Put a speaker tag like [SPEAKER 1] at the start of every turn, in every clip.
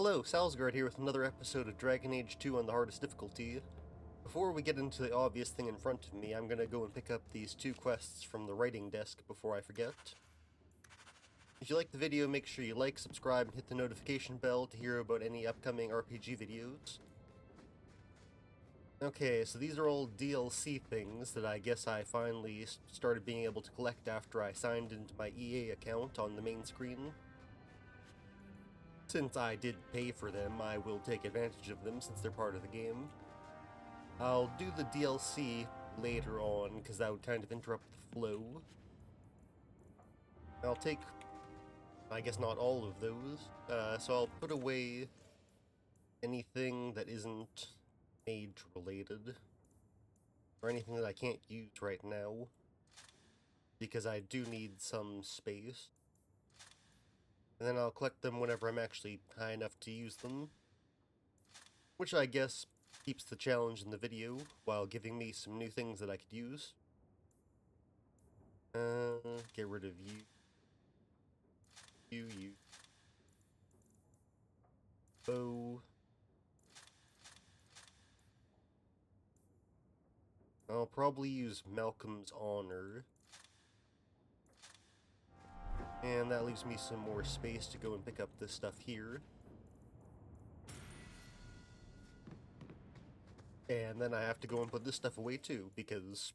[SPEAKER 1] Hello, Salsgard here with another episode of Dragon Age 2 on the hardest difficulty. Before we get into the obvious thing in front of me, I'm gonna go and pick up these two quests from the writing desk before I forget. If you like the video, make sure you like, subscribe, and hit the notification bell to hear about any upcoming RPG videos. Okay, so these are all DLC things that I guess I finally started being able to collect after I signed into my EA account on the main screen. Since I did pay for them, I will take advantage of them since they're part of the game. I'll do the DLC later on, because that would kind of interrupt the flow. I'll take, I guess not all of those, so I'll put away anything that isn't mage related, or anything that I can't use right now, because I do need some space. And then I'll collect them whenever I'm actually high enough to use them, which I guess keeps the challenge in the video, while giving me some new things that I could use. Get rid of you. You. Bow. I'll probably use Malcolm's Honor. And that leaves me some more space to go and pick up this stuff here. And then I have to go and put this stuff away too, because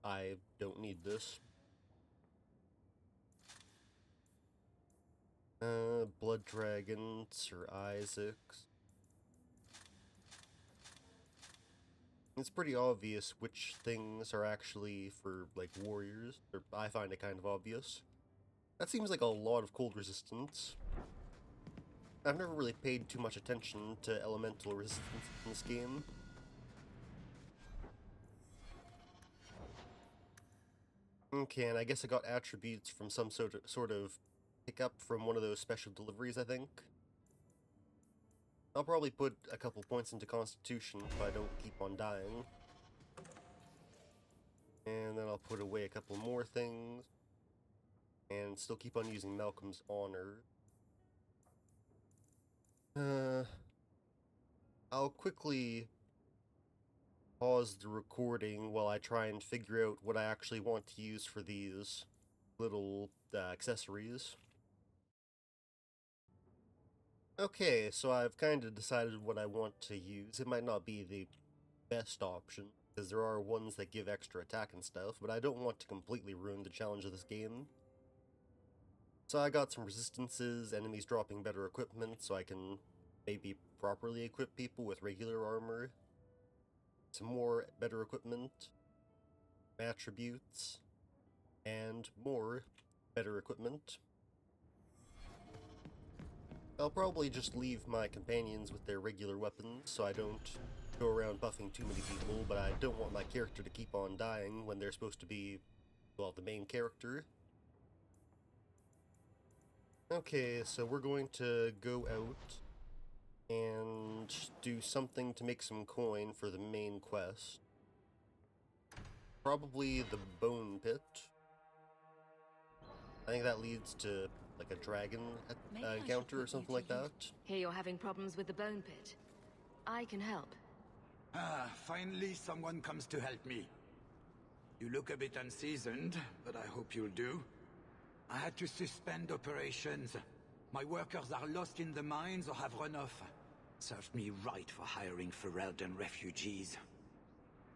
[SPEAKER 1] I don't need this. Blood Dragon, Sir Isaac's. It's pretty obvious which things are actually for, like, warriors, or I find it kind of obvious. That seems like a lot of cold resistance. I've never really paid too much attention to elemental resistance in this game. Okay, and I guess I got attributes from some sort of pickup from one of those special deliveries, I think. I'll probably put a couple points into Constitution if I don't keep on dying. And then I'll put away a couple more things. And still keep on using Malcolm's Honor. I'll quickly pause the recording while I try and figure out what I actually want to use for these little accessories. Okay, so I've kind of decided what I want to use. It might not be the best option, because there are ones that give extra attack and stuff, but I don't want to completely ruin the challenge of this game. So I got some resistances, enemies dropping better equipment, so I can maybe properly equip people with regular armor. Some more better equipment, attributes, and more better equipment. I'll probably just leave my companions with their regular weapons, so I don't go around buffing too many people, but I don't want my character to keep on dying when they're supposed to be, well, the main character. Okay, so we're going to go out and do something to make some coin for the main quest. Probably the Bone Pit. I think that leads to, like, a dragon encounter or something like that.
[SPEAKER 2] Hear you're having problems with the Bone Pit. I can help.
[SPEAKER 3] Finally someone comes to help me. You look a bit unseasoned, but I hope you'll do. I had to suspend operations. My workers are lost in the mines or have run off. Served me right for hiring Ferelden refugees.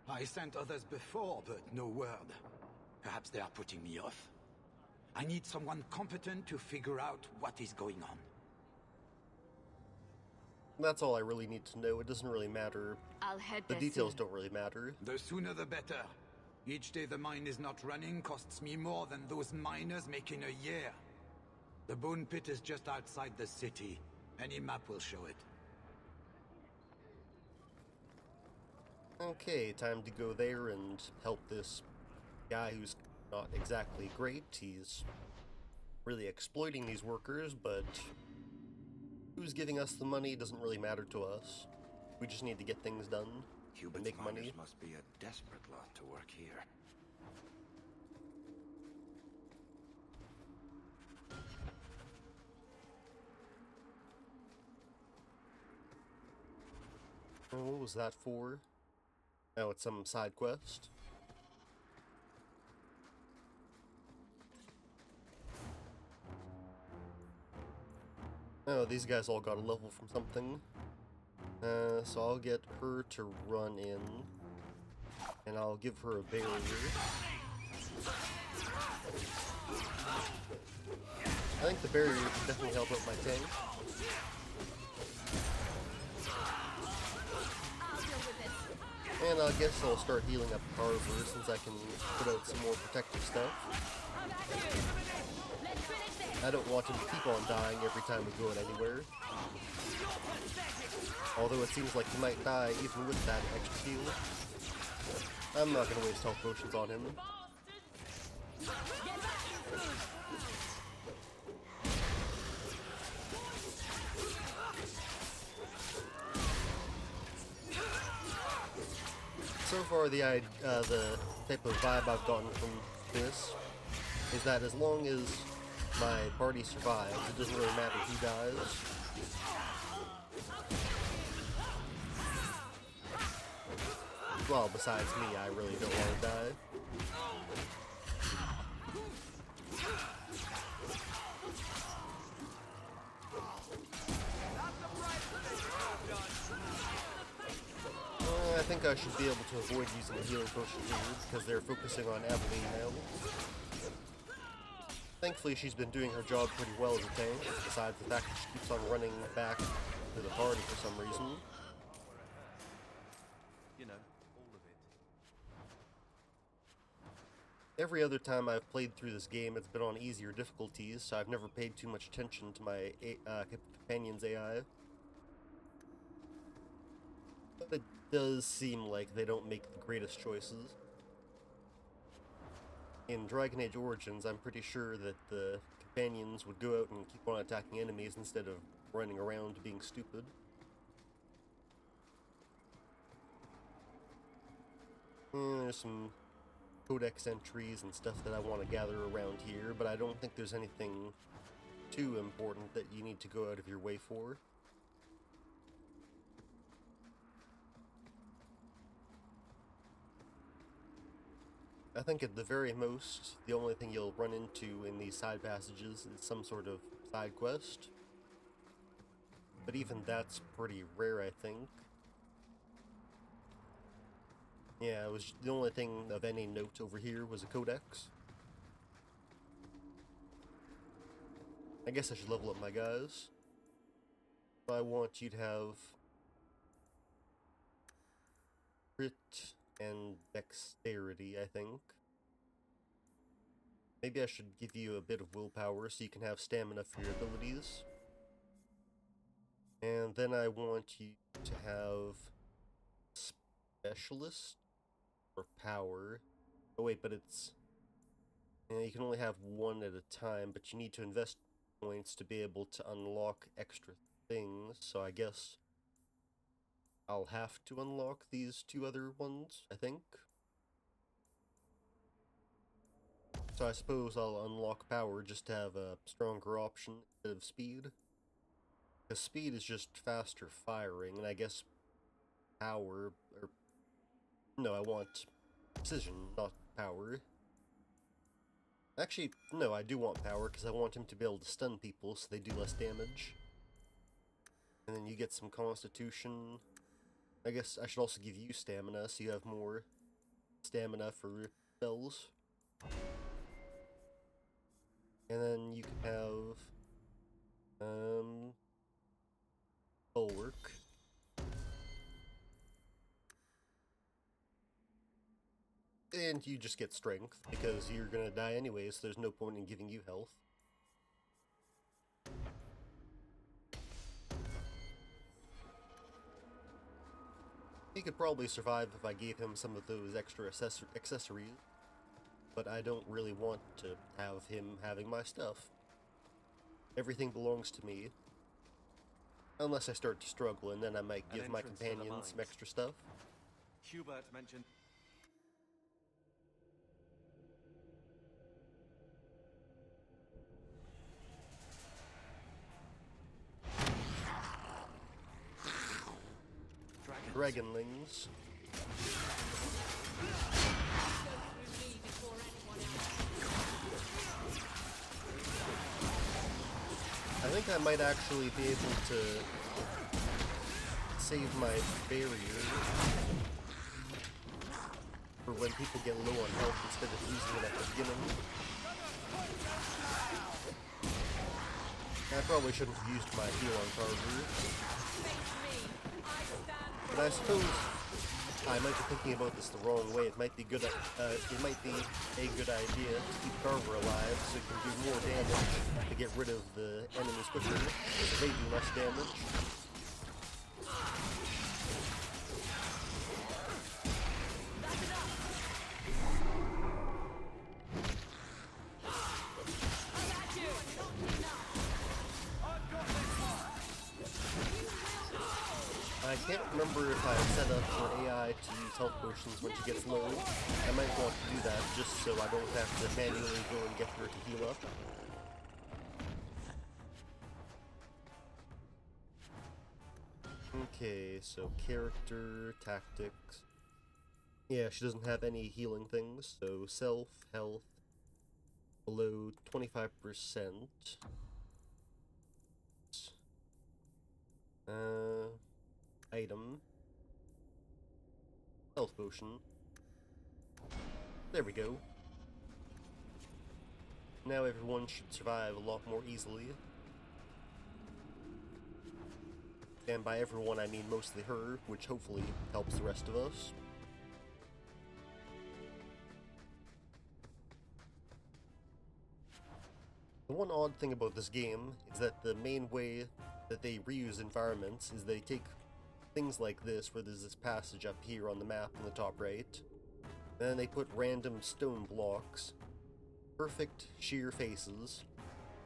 [SPEAKER 3] I sent others before, but no word. Perhaps they are putting me off. I need someone competent to figure out what is going on.
[SPEAKER 1] That's all I really need to know. It doesn't really matter.
[SPEAKER 2] I'll head
[SPEAKER 1] The
[SPEAKER 2] there
[SPEAKER 1] details
[SPEAKER 2] soon.
[SPEAKER 1] don't really matter.
[SPEAKER 3] The sooner the better. Each day the mine is not running costs me more than those miners make in a year. The Bone Pit is just outside the city. Any map will show it.
[SPEAKER 1] Okay, time to go there and help this guy who's not exactly great. He's really exploiting these workers, but who's giving us the money doesn't really matter to us. We just need to get things done and make money.
[SPEAKER 4] Must be a desperate lot to work here.
[SPEAKER 1] What was that for? Oh, it's some side quest. Oh, these guys all got a level from something. So I'll get her to run in, and I'll give her a barrier. I think the barrier can definitely help out my tank. And I guess I'll start healing up Carver since I can put out some more protective stuff. I don't want him to keep on dying every time we go out anywhere. Although it seems like he might die even with that extra heal. I'm not going to waste health potions on him. So far, the type of vibe I've gotten from this is that as long as my party survives, it doesn't really matter who dies. Well, besides me, I really don't want to die. I think I should be able to avoid using a healing potion here because they're focusing on Aveline now. Thankfully, she's been doing her job pretty well as a tank, besides the fact that she keeps on running back to the party for some reason.
[SPEAKER 4] You know, all of it.
[SPEAKER 1] Every other time I've played through this game, it's been on easier difficulties, so I've never paid too much attention to my companion's AI. But it does seem like they don't make the greatest choices. In Dragon Age Origins, I'm pretty sure that the companions would go out and keep on attacking enemies instead of running around being stupid. There's some codex entries and stuff that I want to gather around here, but I don't think there's anything too important that you need to go out of your way for. I think at the very most, the only thing you'll run into in these side passages is some sort of side quest. But even that's pretty rare, I think. Yeah, it was the only thing of any note over here was a codex. I guess I should level up my guys. I want you to have crit and dexterity, I think. Maybe I should give you a bit of willpower so you can have stamina for your abilities. And then I want you to have specialist or power. Oh wait, but it's... Yeah, you can only have one at a time, but you need to invest points to be able to unlock extra things, so I guess I'll have to unlock these two other ones, I think. So I suppose I'll unlock power just to have a stronger option instead of speed. Because speed is just faster firing, and I guess power, or... No, I want precision, not power. Actually, no, I do want power, because I want him to be able to stun people so they do less damage. And then you get some constitution. I guess I should also give you stamina, so you have more stamina for spells. And then you can have... bulwark. And you just get strength, because you're gonna die anyway, so there's no point in giving you health. He could probably survive if I gave him some of those extra accessories, but I don't really want to have him having my stuff. Everything belongs to me. Unless I start to struggle, and then I might give my companions some extra stuff.
[SPEAKER 4] Hubert mentioned... Dragon.
[SPEAKER 1] dragonlings. I think I might actually be able to save my barrier for when people get low on health instead of using it at the beginning. I probably shouldn't have used my heal on Carver. But I suppose I might be thinking about this the wrong way. It might be a good idea to keep Carver alive so it can do more damage to get rid of the enemies quicker, because they do less damage. I can't remember if I set up for AI to use health potions when she gets low. I might want to do that just so I don't have to manually go and get her to heal up. Okay, so character, tactics. Yeah, she doesn't have any healing things, so self, health, below 25%. Item. Health potion. There we go. Now everyone should survive a lot more easily. And by everyone I mean mostly her, which hopefully helps the rest of us. The one odd thing about this game is that the main way that they reuse environments is they take things like this, where there's this passage up here on the map in the top right, and then they put random stone blocks, perfect sheer faces,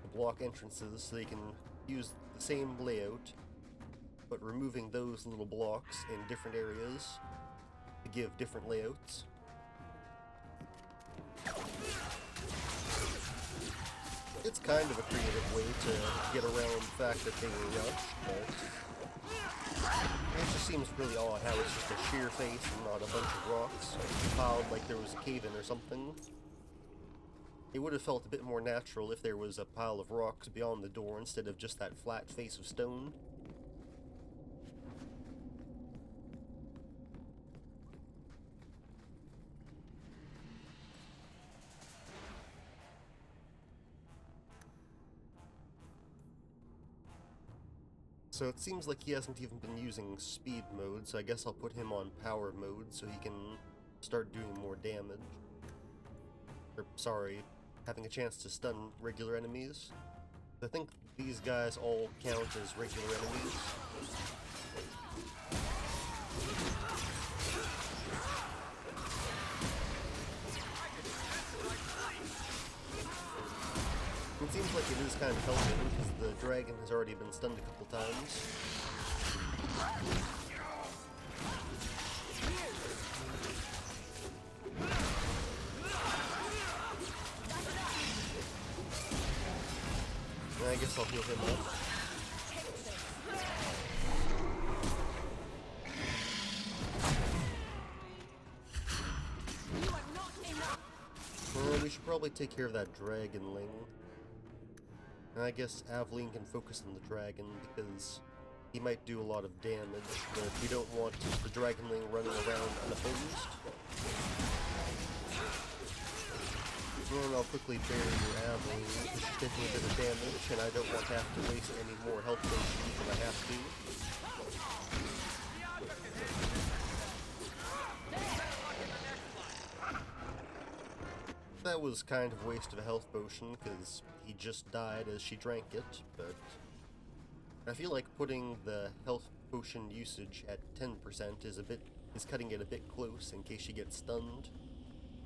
[SPEAKER 1] to block entrances so they can use the same layout, but removing those little blocks in different areas to give different layouts. It's kind of a creative way to get around the fact that they were rushed, but it just seems really odd how it's just a sheer face and not a bunch of rocks piled like there was a cave-in or something. It would have felt a bit more natural if there was a pile of rocks beyond the door instead of just that flat face of stone. So it seems like he hasn't even been using speed mode, so I guess I'll put him on power mode so he can start doing more damage. Or, sorry, having a chance to stun regular enemies. I think these guys all count as regular enemies. It seems like it is kind of helping, because the dragon has already been stunned a couple times. And I guess I'll heal him up. Well, we should probably take care of that dragonling. And I guess Aveline can focus on the dragon, because he might do a lot of damage, but we don't want the dragonling running around unopposed. And I'll quickly bury your Aveline, because she's taking a bit of damage, and I don't want to have to waste any more health potions than I have to. That was kind of a waste of a health potion, because he just died as she drank it, but I feel like putting the health potion usage at 10% is cutting it a bit close in case she gets stunned,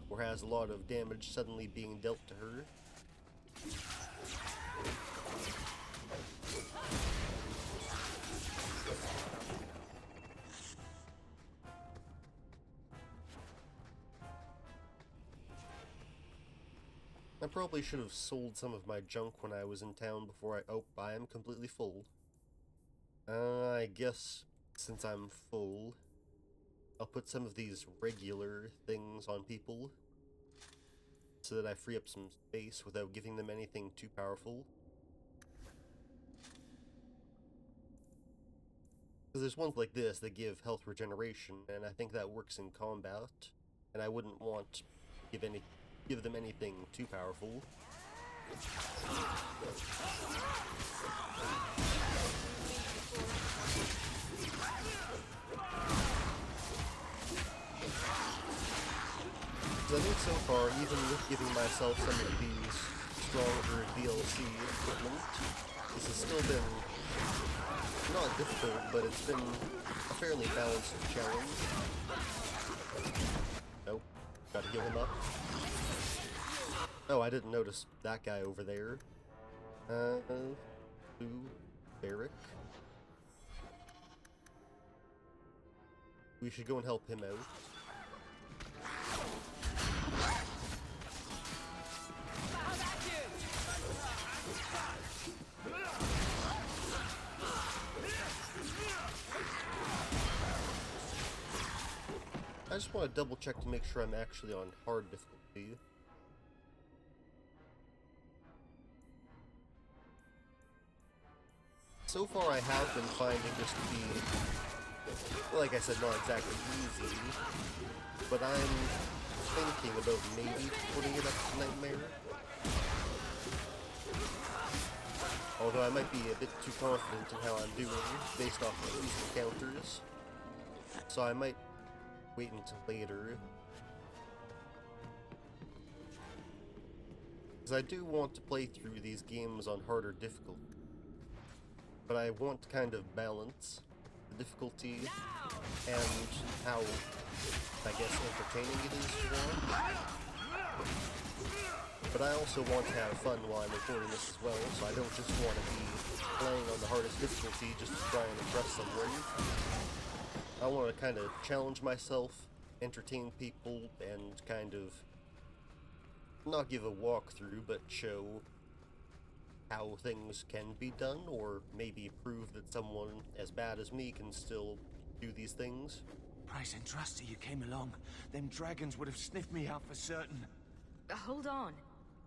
[SPEAKER 1] or has a lot of damage suddenly being dealt to her. I probably should have sold some of my junk when I was in town before I am completely full. I guess since I'm full, I'll put some of these regular things on people so that I free up some space without giving them anything too powerful. Because there's ones like this that give health regeneration, and I think that works in combat, and I wouldn't want to give them anything too powerful. I think so far, even with giving myself some of these stronger DLC equipment, this has still been not difficult, but it's been a fairly balanced challenge. Nope, gotta heal him up. Oh, I didn't notice that guy over there. Barrick. We should go and help him out. I just want to double check to make sure I'm actually on hard difficulty. So far I have been finding this to be, like I said, not exactly easy, but I'm thinking about maybe putting it up to Nightmare. Although I might be a bit too confident in how I'm doing based off of these encounters. So I might wait until later. Because I do want to play through these games on harder difficulty. But I want to kind of balance the difficulty and how, I guess, entertaining it is to watch. But I also want to have fun while I'm recording this as well, so I don't just want to be playing on the hardest difficulty just to try and impress someone. I want to kind of challenge myself, entertain people, and kind of not give a walkthrough, but show how things can be done, or maybe prove that someone as bad as me can still do these things.
[SPEAKER 5] Price and trusty you came along. Them dragons would have sniffed me out for certain.
[SPEAKER 2] Hold on.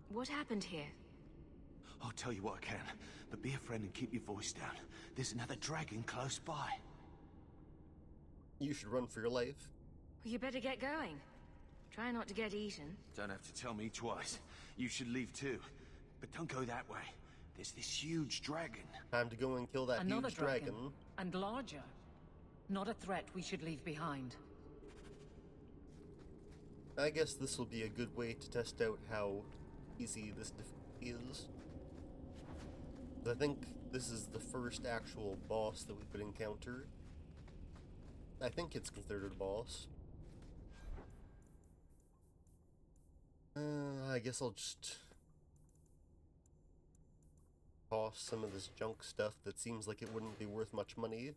[SPEAKER 2] What happened here?
[SPEAKER 5] I'll tell you what I can, but be a friend and keep your voice down. There's another dragon close by.
[SPEAKER 1] You should run for your life.
[SPEAKER 2] Well, you better get going. Try not to get eaten.
[SPEAKER 5] Don't have to tell me twice. You should leave too. But don't go that way. There's this huge dragon.
[SPEAKER 1] Time to go and kill that
[SPEAKER 6] Another
[SPEAKER 1] huge dragon.
[SPEAKER 6] And larger. Not a threat we should leave behind.
[SPEAKER 1] I guess this will be a good way to test out how easy this difficulty is. I think this is the first actual boss that we could encounter. I think it's considered a boss. I guess I'll just toss some of this junk stuff that seems like it wouldn't be worth much money.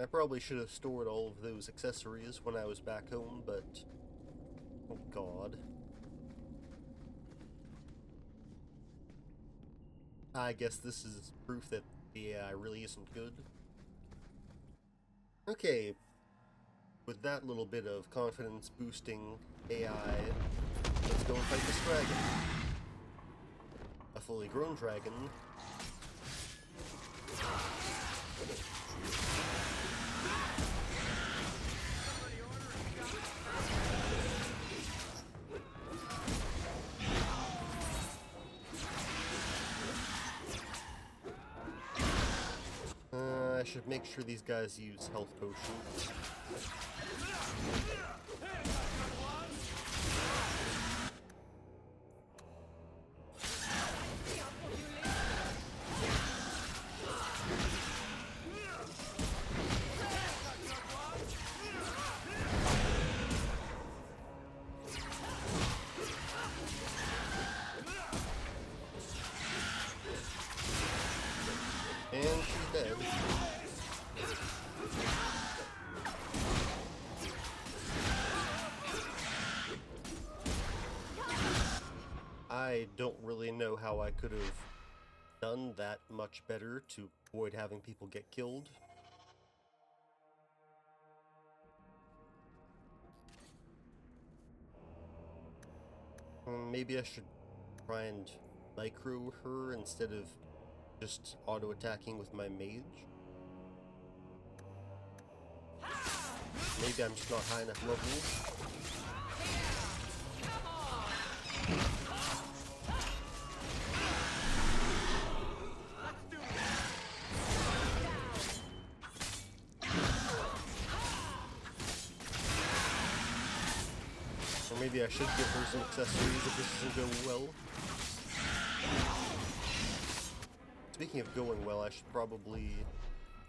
[SPEAKER 1] I probably should have stored all of those accessories when I was back home, but oh god. I guess this is proof that the AI really isn't good. Okay, with that little bit of confidence boosting AI, let's go and fight this dragon. A fully grown dragon. I should make sure these guys use health potions. And she's dead. I don't really know how I could have done that much better to avoid having people get killed. Maybe I should try and micro her instead of just auto-attacking with my mage. Maybe I'm just not high enough level. Or maybe I should give her some accessories if this doesn't go well. Speaking of going well, I should probably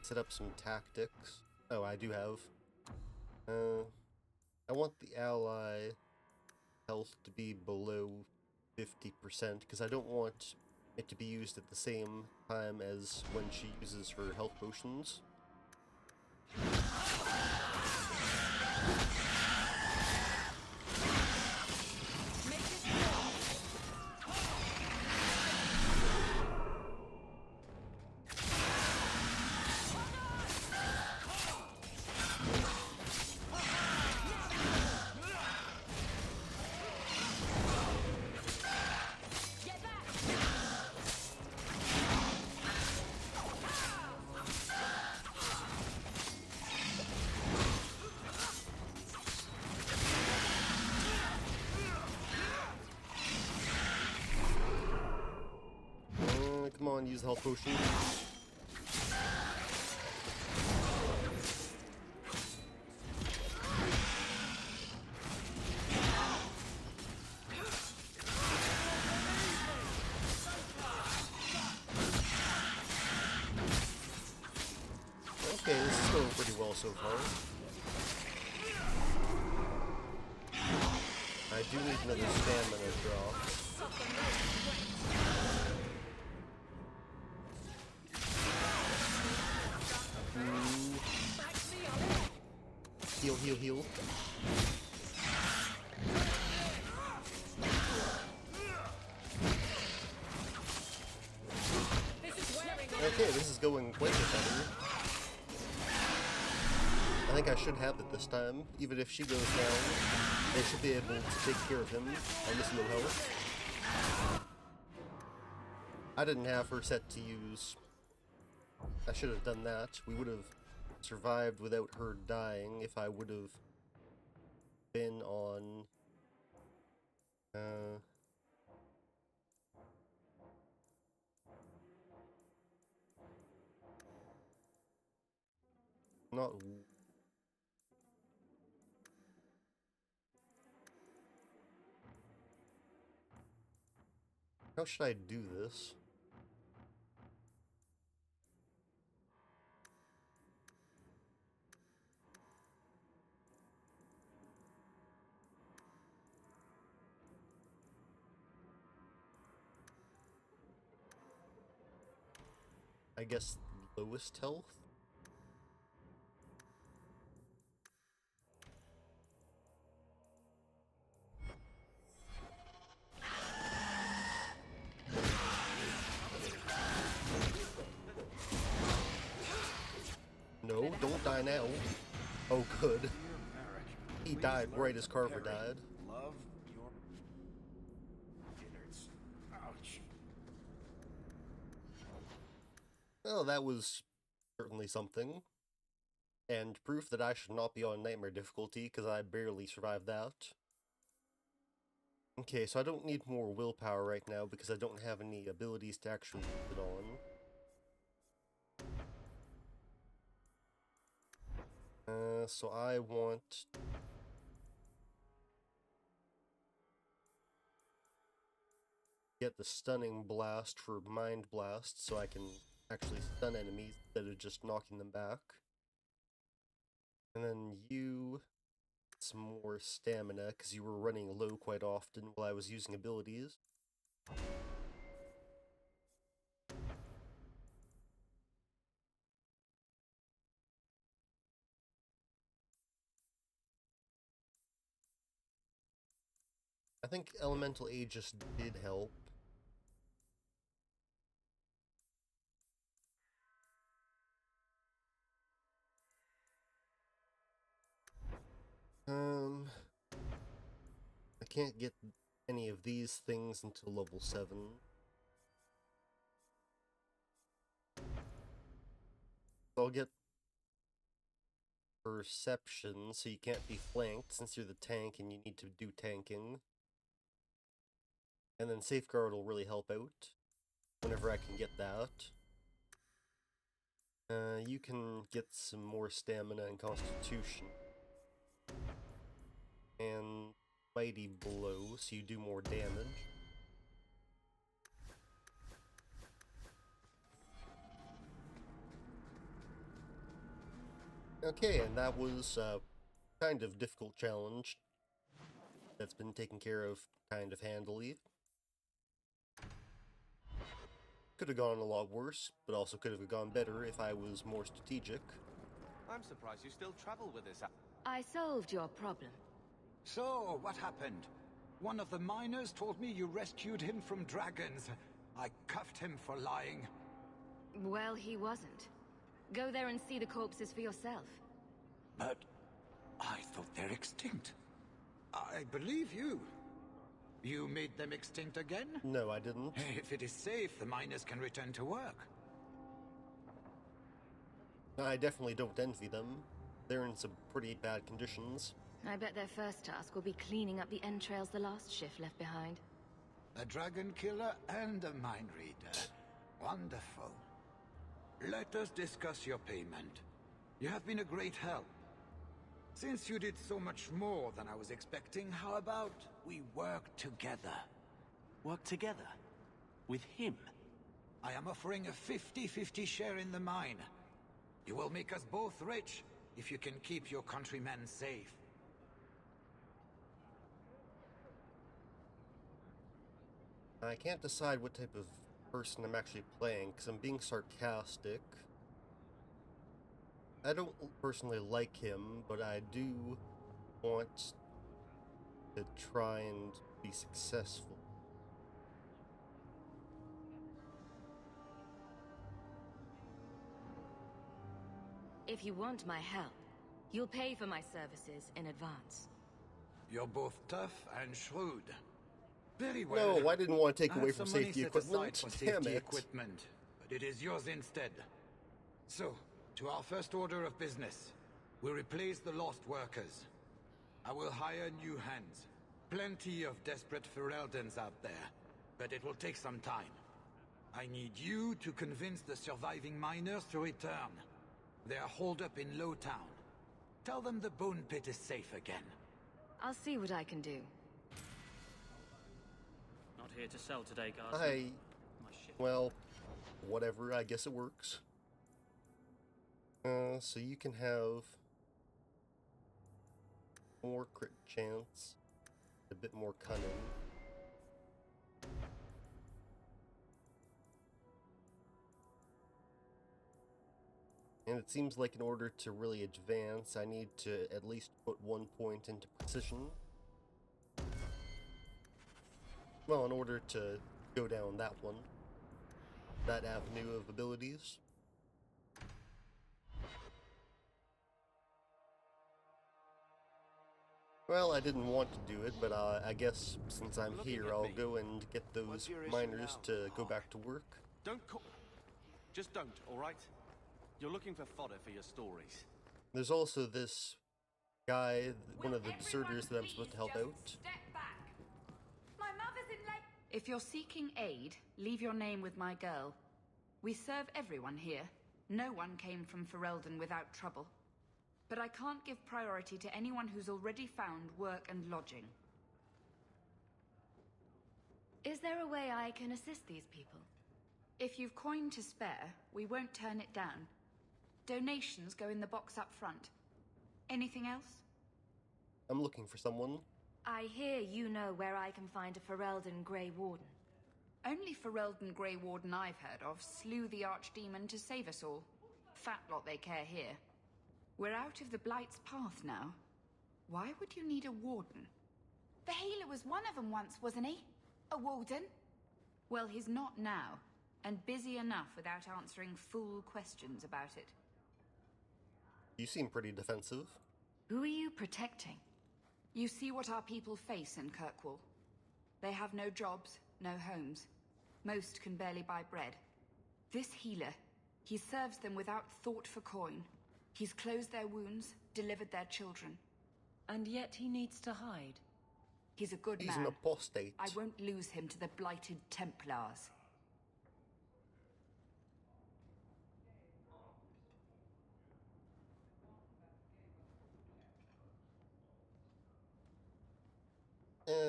[SPEAKER 1] set up some tactics. Oh, I do have. I want the ally health to be below 50% because I don't want it to be used at the same time as when she uses her health potions. Come on, use the health potion. Okay, this is going pretty well so far. I do need another stamina drop. Heal, heal, heal. Okay, this is going quite a bit better. I think I should have it this time. Even if she goes down, they should be able to take care of him on this low health. I didn't have her set to use. I should have done that. We would have survived without her dying if I would have been on not how should I do this? I guess lowest health? No, don't die now. Oh, good. He died right as Carver died.
[SPEAKER 5] Love your innards. Ouch.
[SPEAKER 1] Well, that was certainly something. And proof that I should not be on nightmare difficulty, because I barely survived that. Okay, so I don't need more willpower right now, because I don't have any abilities to actually put it on. So I want get the stunning blast for mind blast, so I can actually stun enemies instead of just knocking them back. And then you some more stamina because you were running low quite often while I was using abilities. I think Elemental Aegis did help. I can't get any of these things until level 7. I'll get Perception, so you can't be flanked since you're the tank and you need to do tanking. And then Safeguard will really help out whenever I can get that. You can get some more stamina and Constitution. And Mighty Blow, so you do more damage. Okay, and that was a kind of difficult challenge that's been taken care of kind of handily. Could have gone a lot worse, but also could have gone better if I was more strategic.
[SPEAKER 4] I'm surprised you still travel with this.
[SPEAKER 2] I solved your problem.
[SPEAKER 3] So, what happened? One of the miners told me you rescued him from dragons. I cuffed him for lying.
[SPEAKER 2] Well, he wasn't. Go there and see the corpses for yourself.
[SPEAKER 3] But I thought they're extinct. I believe you. You made them extinct again?
[SPEAKER 1] No, I didn't.
[SPEAKER 3] If it is safe, the miners can return to work.
[SPEAKER 1] I definitely don't envy them. They're in some pretty bad conditions.
[SPEAKER 2] I bet their first task will be cleaning up the entrails the last shift left behind.
[SPEAKER 3] A dragon killer and a mind reader. Wonderful. Let us discuss your payment. You have been a great help. Since you did so much more than I was expecting, how about we work together?
[SPEAKER 5] Work together? With him?
[SPEAKER 3] I am offering a 50-50 share in the mine. You will make us both rich if you can keep your countrymen safe.
[SPEAKER 1] I can't decide what type of person I'm actually playing, because I'm being sarcastic. I don't personally like him, but I do want to try and be successful.
[SPEAKER 2] If you want my help, you'll pay for my services in advance.
[SPEAKER 3] You're both tough and shrewd. Very well.
[SPEAKER 1] No, I didn't want to take
[SPEAKER 3] I
[SPEAKER 1] away
[SPEAKER 3] have
[SPEAKER 1] from
[SPEAKER 3] some money
[SPEAKER 1] safety
[SPEAKER 3] set aside
[SPEAKER 1] equipment.
[SPEAKER 3] for
[SPEAKER 1] Damn
[SPEAKER 3] safety
[SPEAKER 1] it.
[SPEAKER 3] equipment, but it is yours instead. So, to our first order of business, we'll replace the lost workers. I will hire new hands. Plenty of desperate Fereldans out there, but it will take some time. I need you to convince the surviving miners to return. They are holed up in Lowtown. Tell them the Bone Pit is safe again.
[SPEAKER 2] I'll see what I can do.
[SPEAKER 7] Not here to sell today, guardsman. My ship.
[SPEAKER 1] Well, whatever, I guess it works. So you can have more crit chance, a bit more cunning. And it seems like in order to really advance, I need to at least put 1 point into precision. Well, in order to go down that one, that avenue of abilities. Well, I didn't want to do it, but I guess since I'm here, I'll go and get those miners to go back to work.
[SPEAKER 4] Don't call. Just don't, alright? You're looking for fodder for your stories.
[SPEAKER 1] There's also this guy, one of the deserters that I'm supposed to help out.
[SPEAKER 8] Step back. My mother's in late.
[SPEAKER 9] If you're seeking aid, leave your name with my girl. We serve everyone here. No one came from Ferelden without trouble. But I can't give priority to anyone who's already found work and lodging.
[SPEAKER 2] Is there a way I can assist these people?
[SPEAKER 9] If you've coin to spare, we won't turn it down. Donations go in the box up front. Anything else?
[SPEAKER 1] I'm looking for someone.
[SPEAKER 2] I hear you know where I can find a Ferelden Grey Warden.
[SPEAKER 9] Only Ferelden Grey Warden I've heard of slew the Archdemon to save us all. Fat lot they care here. We're out of the Blight's path now. Why would you need a warden? The healer was one of them once, wasn't he? A warden? Well, he's not now, and busy enough without answering fool questions about it.
[SPEAKER 1] You seem pretty defensive.
[SPEAKER 2] Who are you protecting?
[SPEAKER 9] You see what our people face in Kirkwall. They have no jobs, no homes. Most can barely buy bread. This healer, he serves them without thought for coin. He's closed their wounds, delivered their children.
[SPEAKER 6] And yet he needs to hide.
[SPEAKER 9] He's a good
[SPEAKER 1] He's
[SPEAKER 9] man.
[SPEAKER 1] an apostate.
[SPEAKER 9] I won't lose him to the blighted Templars.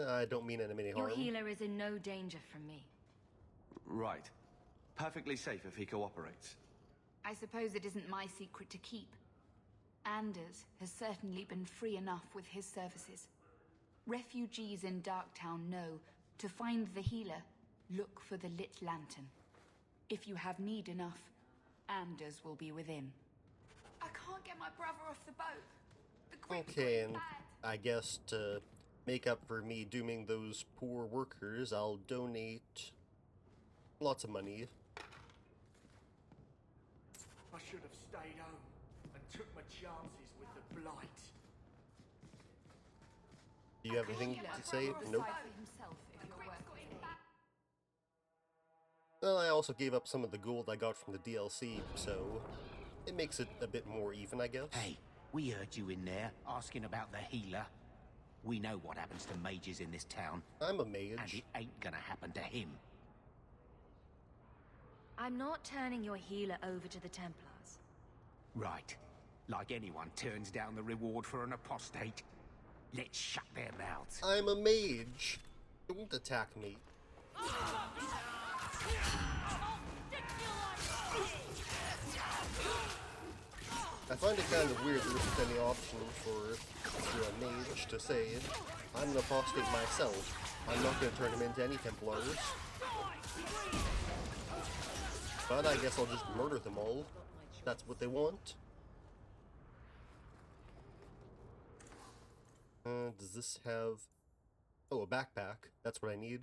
[SPEAKER 1] I don't mean any harm.
[SPEAKER 2] Your healer is in no danger from me.
[SPEAKER 4] Right. Perfectly safe if he cooperates.
[SPEAKER 9] I suppose it isn't my secret to keep. Anders has certainly been free enough with his services. Refugees in Darktown know to find the healer, look for the lit lantern. If you have need enough, Anders will be within. I can't get my brother off the boat. The grip's
[SPEAKER 1] Okay,
[SPEAKER 9] going
[SPEAKER 1] and
[SPEAKER 9] bad.
[SPEAKER 1] I guess to make up for me dooming those poor workers, I'll donate lots of money.
[SPEAKER 10] I should have stayed home and took my chances with the blight.
[SPEAKER 1] Do you have anything to say? Nope.
[SPEAKER 9] Decide for himself if your work is good.
[SPEAKER 1] Well, I also gave up some of the gold I got from the DLC, so it makes it a bit more even, I guess.
[SPEAKER 5] Hey, we heard you in there asking about the healer. We know what happens to mages in this town,
[SPEAKER 1] I'm a
[SPEAKER 5] and
[SPEAKER 1] mage.
[SPEAKER 5] it ain't gonna happen to him.
[SPEAKER 2] I'm not turning your healer over to the Templars.
[SPEAKER 5] Right. Like anyone turns down the reward for an apostate. Let's shut their mouths.
[SPEAKER 1] I'm a mage. Don't attack me. I find it kind of weird there isn't any option for a mage to say, I'm an apostate myself. I'm not going to turn him into any Templars. But I guess I'll just murder them all. If that's what they want. Does this have... Oh, a backpack. That's what I need.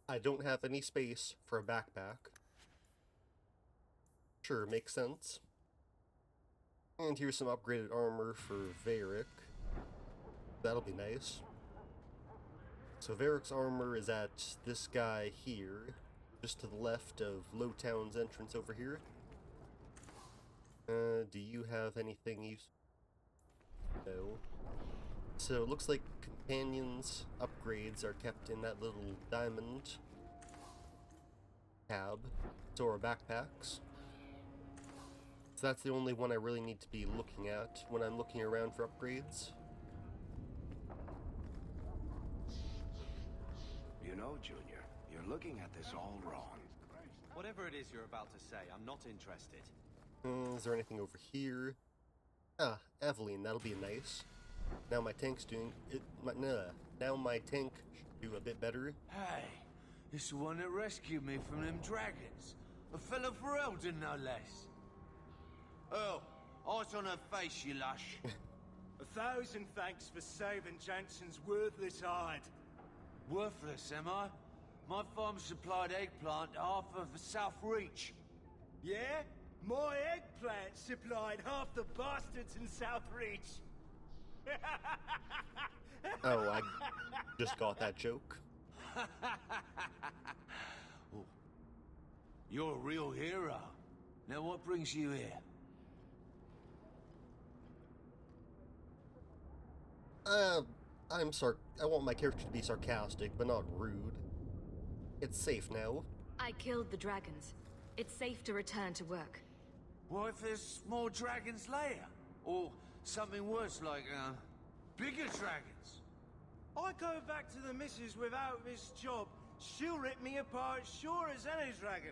[SPEAKER 1] I don't have any space for a backpack. Sure, makes sense. And here's some upgraded armor for Varric. That'll be nice. So Varric's armor is at this guy here, just to the left of Lowtown's entrance over here. Do you have anything you... No. So it looks like companions' upgrades are kept in that little diamond tab. So are backpacks. So that's the only one I really need to be looking at when I'm looking around for upgrades.
[SPEAKER 5] You know, Junior, you're looking at this all wrong.
[SPEAKER 4] Whatever it is you're about to say, I'm not interested.
[SPEAKER 1] Is there anything over here? Ah, Aveline, that'll be nice. Now my tank's doing it. Now my tank should do a bit better.
[SPEAKER 11] Hey, it's the one that rescued me from them dragons. A fellow Ferelden, no less. Oh, eyes on her face, you lush.
[SPEAKER 10] 1,000 thanks for saving Jansen's worthless hide.
[SPEAKER 11] Worthless, am I? My farm supplied eggplant to half of the South Reach.
[SPEAKER 10] Yeah? My eggplant supplied half the bastards in South Reach.
[SPEAKER 1] Oh, I just got that joke.
[SPEAKER 11] Oh, you're a real hero. Now what brings you here?
[SPEAKER 1] I want my character to be sarcastic, but not rude. It's safe now.
[SPEAKER 2] I killed the dragons. It's safe to return to work.
[SPEAKER 11] What if there's more dragons later? Or something worse like, bigger dragons?
[SPEAKER 10] I go back to the missus without this job. She'll rip me apart sure as any dragon.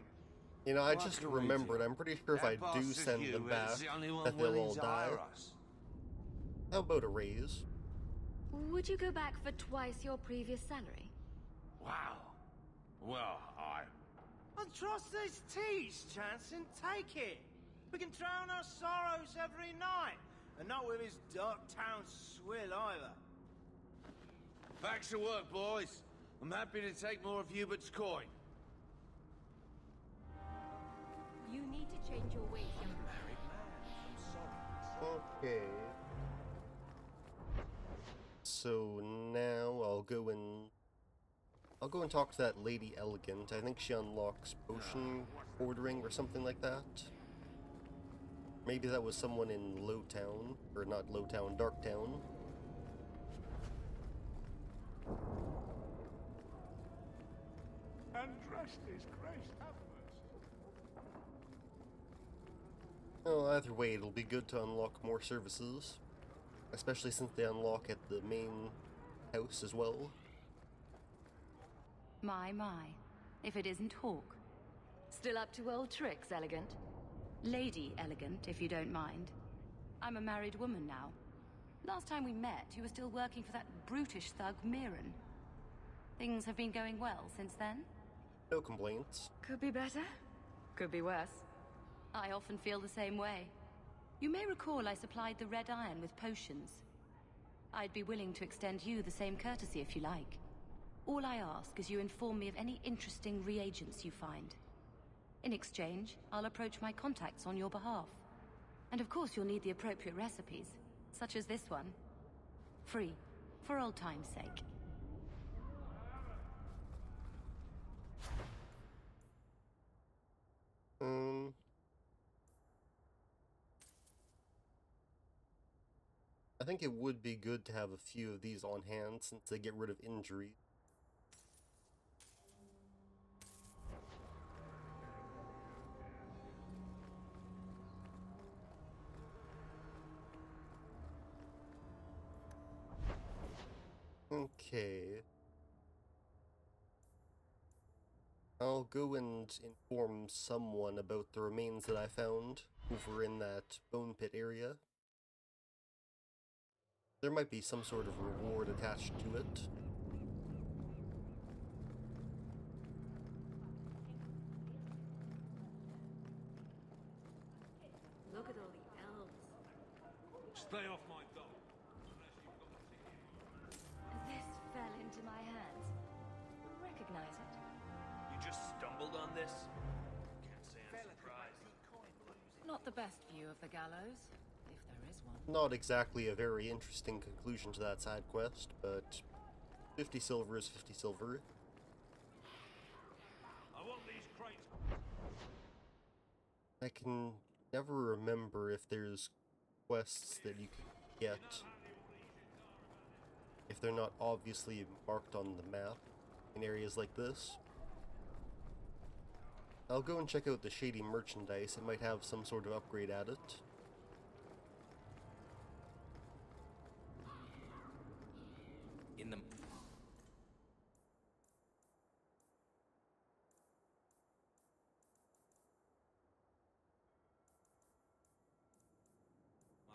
[SPEAKER 1] You know, I
[SPEAKER 11] Well,
[SPEAKER 1] just
[SPEAKER 11] can we
[SPEAKER 1] remembered,
[SPEAKER 11] do?
[SPEAKER 1] I'm pretty sure if I
[SPEAKER 11] That
[SPEAKER 1] do
[SPEAKER 11] bastard
[SPEAKER 1] send them
[SPEAKER 11] Hugh
[SPEAKER 1] back,
[SPEAKER 11] is the only one
[SPEAKER 1] that they'll
[SPEAKER 11] willing
[SPEAKER 1] all
[SPEAKER 11] to
[SPEAKER 1] die.
[SPEAKER 11] hire us.
[SPEAKER 1] How about a raise?
[SPEAKER 2] Would you go back for twice your previous salary?
[SPEAKER 11] Wow. Well,
[SPEAKER 10] And trust these teas, Jansen. Take it. We can drown our sorrows every night. And not with his dark town swill either.
[SPEAKER 11] Back to work, boys. I'm happy to take more of Hubert's coin.
[SPEAKER 8] You need to change your ways, young man.
[SPEAKER 1] Okay. So now I'll go and talk to that Lady Elegant. I think she unlocks potion ordering or something like that. Maybe that was someone in Lowtown, or not Lowtown, Darktown.
[SPEAKER 3] And dressed his grace, have mercy.
[SPEAKER 1] Well, either way, it'll be good to unlock more services. Especially since they unlock at the main house as well.
[SPEAKER 2] My. If it isn't Hawk. Still up to old tricks, Elegant? Lady Elegant, if you don't mind. I'm a married woman now. Last time we met, you were still working for that brutish thug, Mirren. Things have been going well since then?
[SPEAKER 1] No complaints.
[SPEAKER 2] Could be better. Could be worse. I often feel the same way. You may recall I supplied the Red Iron with potions. I'd be willing to extend you the same courtesy if you like. All I ask is you inform me of any interesting reagents you find. In exchange, I'll approach my contacts on your behalf. And of course you'll need the appropriate recipes, such as this one. Free, for old time's sake.
[SPEAKER 1] I think it would be good to have a few of these on hand since they get rid of injury. Okay. I'll go and inform someone about the remains that I found over in that bone pit area. There might be some sort of reward attached to it.
[SPEAKER 2] Look at all the elves.
[SPEAKER 11] Stay off my dog.
[SPEAKER 2] This fell into my hands. Recognize it?
[SPEAKER 10] You just stumbled on this? Can't say I'm surprised.
[SPEAKER 6] Not the best view of the gallows, if there is one.
[SPEAKER 1] Not exactly a very interesting conclusion to that side quest, but 50 silver is 50 silver.
[SPEAKER 11] I want these crates.
[SPEAKER 1] I can never remember if there's quests that you can get if they're not obviously marked on the map in areas like this. I'll go and check out the shady merchandise. It might have some sort of upgrade at it.
[SPEAKER 10] In the...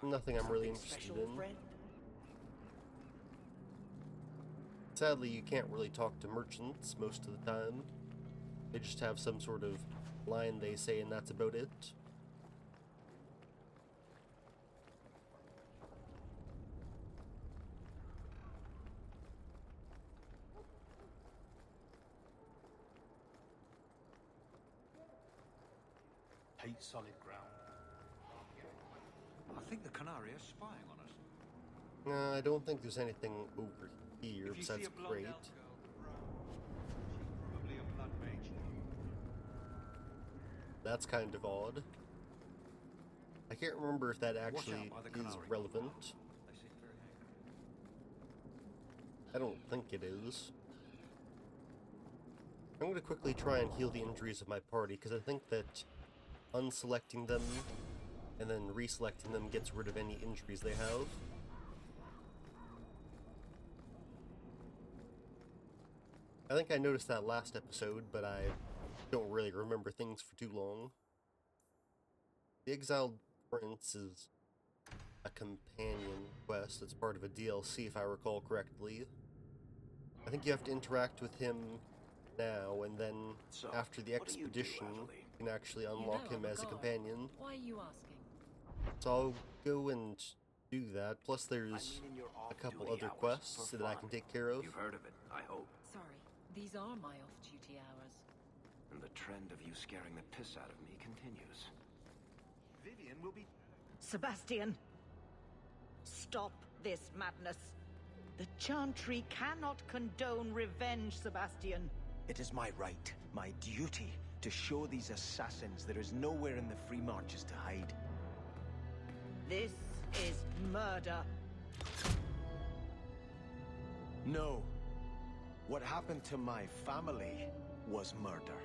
[SPEAKER 1] Nothing I'm really interested in. Sadly, you can't really talk to merchants most of the time. They just have some sort of line they say and that's about it.
[SPEAKER 10] Hate solid ground.
[SPEAKER 3] I think the Canary is spying on us.
[SPEAKER 1] I don't think there's anything over here besides crate.
[SPEAKER 3] Probably a blood mage.
[SPEAKER 1] That's kind of odd. I can't remember if that actually is relevant. I don't think it is. I'm going to quickly try and heal the injuries of my party, because I think that unselecting them and then reselecting them gets rid of any injuries they have. I think I noticed that last episode, but I don't really remember things for too long. The Exiled Prince is a companion quest that's part of a DLC, if I recall correctly. I think you have to interact with him now, and then after the expedition, you can actually unlock him as a companion.
[SPEAKER 6] Why are you asking?
[SPEAKER 1] So I'll go and do that. Plus, there's a couple other quests that I can take care of.
[SPEAKER 12] You've heard of it, I hope.
[SPEAKER 6] Sorry, these are my off-duty hours.
[SPEAKER 12] And the trend of you scaring the piss out of me continues.
[SPEAKER 5] Vivian will be...
[SPEAKER 13] Sebastian! Stop this madness. The Chantry cannot condone revenge, Sebastian.
[SPEAKER 14] It is my right, my duty, to show these assassins there is nowhere in the Free Marches to hide.
[SPEAKER 13] This is murder.
[SPEAKER 14] No. What happened to my family was murder.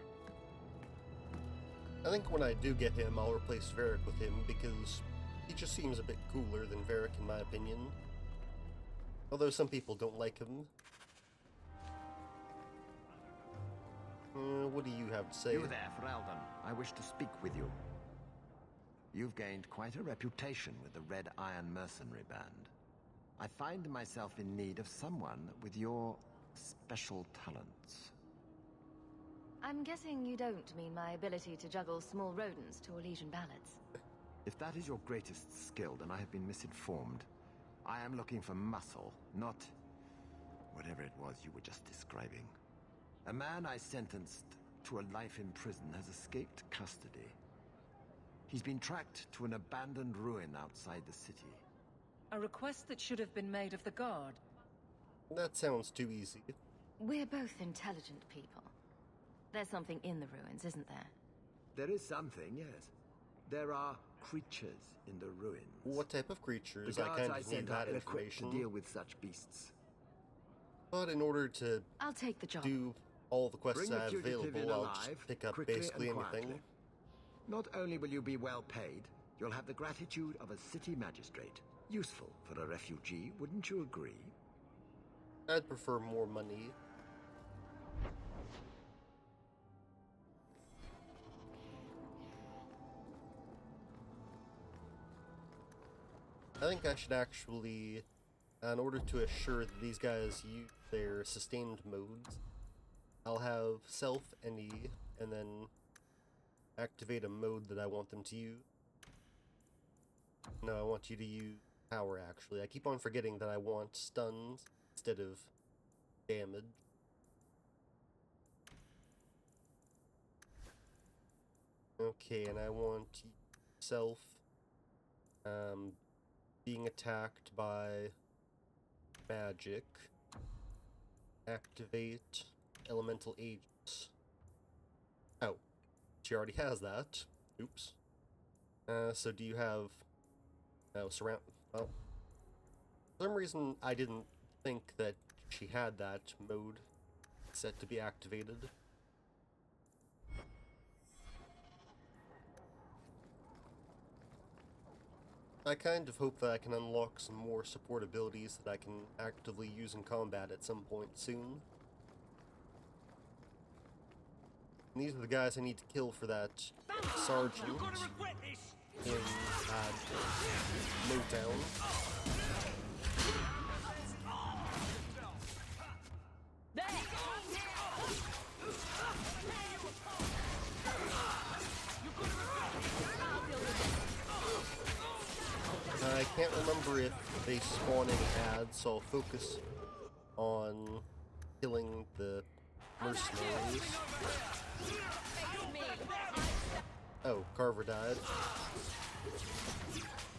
[SPEAKER 1] I think when I do get him, I'll replace Varric with him, because he just seems a bit cooler than Varric in my opinion. Although some people don't like him. What do you have to say?
[SPEAKER 12] You there, Ferelden. I wish to speak with you. You've gained quite a reputation with the Red Iron Mercenary Band. I find myself in need of someone with your special talents.
[SPEAKER 2] I'm guessing you don't mean my ability to juggle small rodents to Orlesian ballads.
[SPEAKER 12] If that is your greatest skill, then I have been misinformed. I am looking for muscle, not whatever it was you were just describing. A man I sentenced to a life in prison has escaped custody. He's been tracked to an abandoned ruin outside the city.
[SPEAKER 6] A request that should have been made of the guard.
[SPEAKER 1] That sounds too easy.
[SPEAKER 2] We're both intelligent people. There's something in the ruins, isn't there?
[SPEAKER 12] There is something, yes. There are creatures in the ruins.
[SPEAKER 1] What type of creatures?
[SPEAKER 12] The
[SPEAKER 1] I
[SPEAKER 12] guards
[SPEAKER 1] kind
[SPEAKER 12] I
[SPEAKER 1] of need
[SPEAKER 12] sent
[SPEAKER 1] that
[SPEAKER 12] are equipped
[SPEAKER 1] information.
[SPEAKER 12] to deal with such beasts.
[SPEAKER 1] But in order to
[SPEAKER 2] I'll take the job.
[SPEAKER 1] do all the quests
[SPEAKER 12] Bring
[SPEAKER 1] I have
[SPEAKER 12] the fugitive in
[SPEAKER 1] available, I'll
[SPEAKER 12] alive,
[SPEAKER 1] just pick up
[SPEAKER 12] quickly
[SPEAKER 1] basically
[SPEAKER 12] and
[SPEAKER 1] anything.
[SPEAKER 12] quietly. Not only will you be well paid, you'll have the gratitude of a city magistrate. Useful for a refugee, wouldn't you agree?
[SPEAKER 1] I'd prefer more money. I think I should actually, in order to assure that these guys use their sustained modes, I'll have self any and then activate a mode that I want them to use. No, I want you to use power actually. I keep on forgetting that I want stuns instead of damage. Okay, and I want self being attacked by magic. Activate elemental agents. Oh, she already has that. Oops. So do you have... Oh, surround... Well, for some reason I didn't think that she had that mode set to be activated. I kind of hope that I can unlock some more support abilities that I can actively use in combat at some point soon. And these are the guys I need to kill for that sergeant in Motown. I can't remember if they spawn any ads, so I'll focus on killing the mercenaries. Oh, Carver died.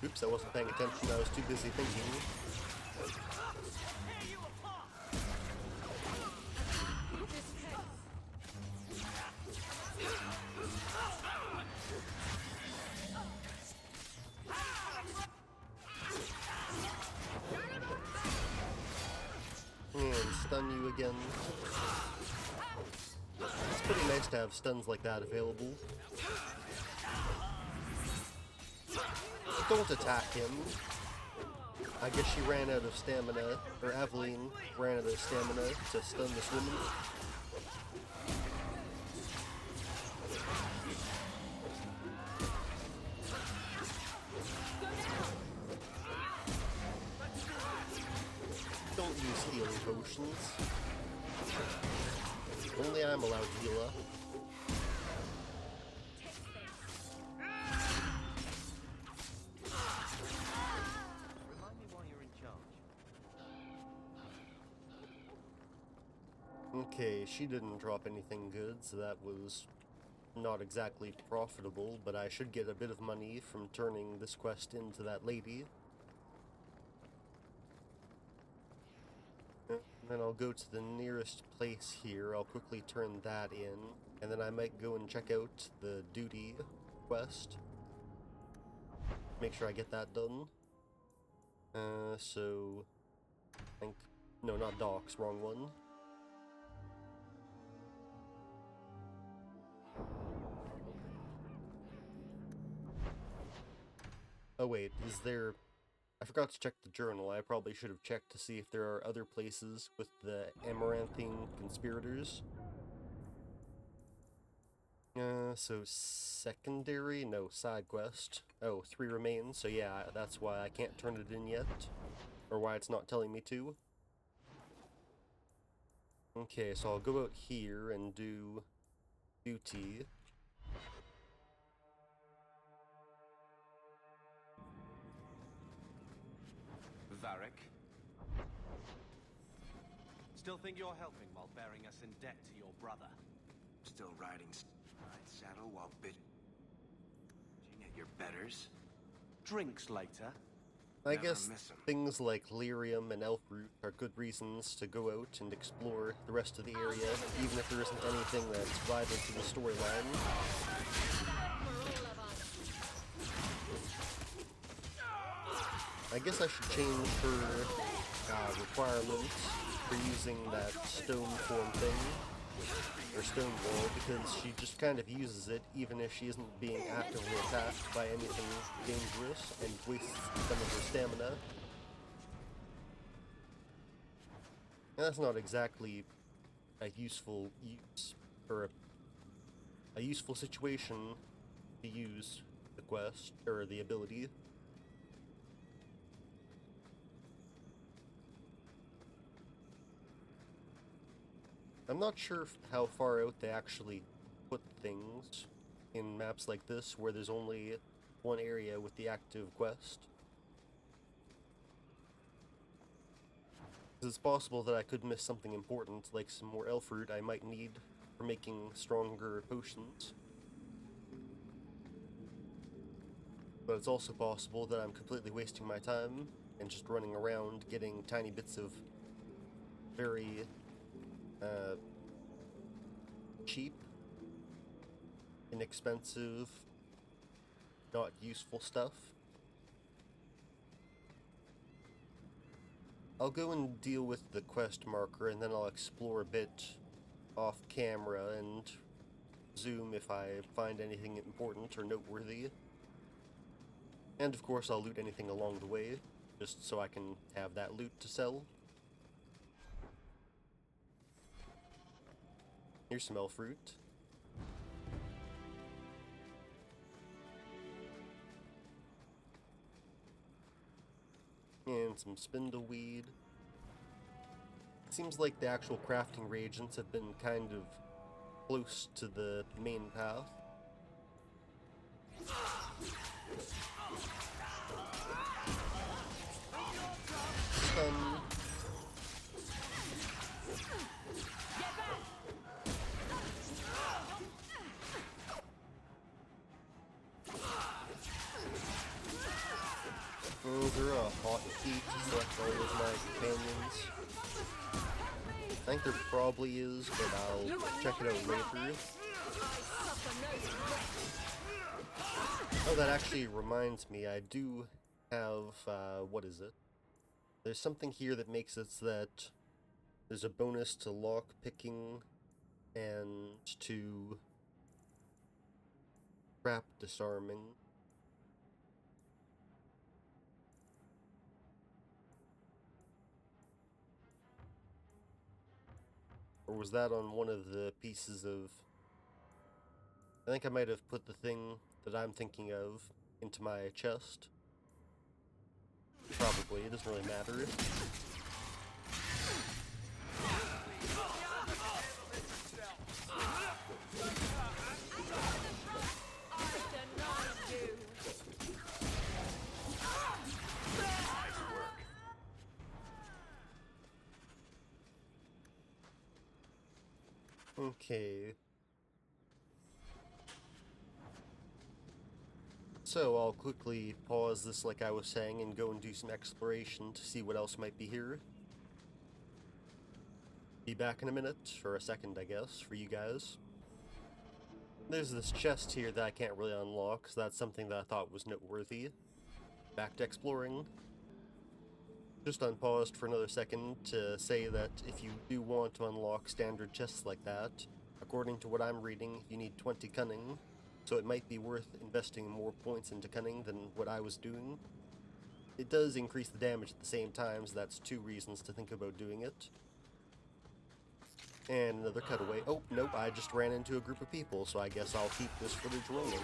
[SPEAKER 1] Oops, I wasn't paying attention, I was too busy thinking. And stun you again. It's pretty nice to have stuns like that available. Don't attack him. I guess she ran out of stamina, or Aveline ran out of stamina to stun this woman. Don't use healing potions. Only I'm allowed to heal up. Okay, she didn't drop anything good, so that was not exactly profitable, but I should get a bit of money from turning this quest into that lady. And then I'll go to the nearest place here, I'll quickly turn that in, and then I might go and check out the duty quest. Make sure I get that done. So... I think... No, not docks, wrong one. Oh wait, is there... I forgot to check the journal. I probably should have checked to see if there are other places with the Amaranthine conspirators. So secondary? No, side quest. Oh, 3 remains, so yeah, that's why I can't turn it in yet. Or why it's not telling me to. Okay, so I'll go out here and do duty.
[SPEAKER 4] Varric. Still think you're helping while bearing us in debt to your brother?
[SPEAKER 14] Still riding right saddle while bitching at your betters?
[SPEAKER 4] Drinks later.
[SPEAKER 1] I guess things like lyrium and elfroot are good reasons to go out and explore the rest of the area, even if there isn't anything that's vital to the storyline. I guess I should change her requirements for using that stone form thing, or stone wall, because she just kind of uses it even if she isn't being actively attacked by anything dangerous, and wastes some of her stamina. And that's not exactly a useful use, or a useful situation to use the quest, or the ability. I'm not sure how far out they actually put things in maps like this, where there's only one area with the active quest. It's possible that I could miss something important, like some more elfroot I might need for making stronger potions. But it's also possible that I'm completely wasting my time and just running around getting tiny bits of very cheap, inexpensive, not useful stuff. I'll go and deal with the quest marker, and then I'll explore a bit off camera and zoom if I find anything important or noteworthy. And of course I'll loot anything along the way, just so I can have that loot to sell. Here's some elfroot. And some spindleweed. It seems like the actual crafting reagents have been kind of close to the main path. Stun. They're a hot heat to select all of my companions. I think there probably is, but I'll check it out later. Oh, that actually reminds me, I do have, what is it? There's something here that makes it so that there's a bonus to lock picking and to trap disarming. Or was that on one of the pieces of... I think I might have put the thing that I'm thinking of into my chest. Probably, it doesn't really matter. Okay. So I'll quickly pause this like I was saying and go and do some exploration to see what else might be here. Be back in a minute, or a second I guess, for you guys. There's this chest here that I can't really unlock, so that's something that I thought was noteworthy. Back to exploring. Just unpaused for another second to say that if you do want to unlock standard chests like that, according to what I'm reading, you need 20 cunning, so it might be worth investing more points into cunning than what I was doing. It does increase the damage at the same time, so that's 2 reasons to think about doing it. And another cutaway. Oh, nope, I just ran into a group of people, so I guess I'll keep this footage rolling.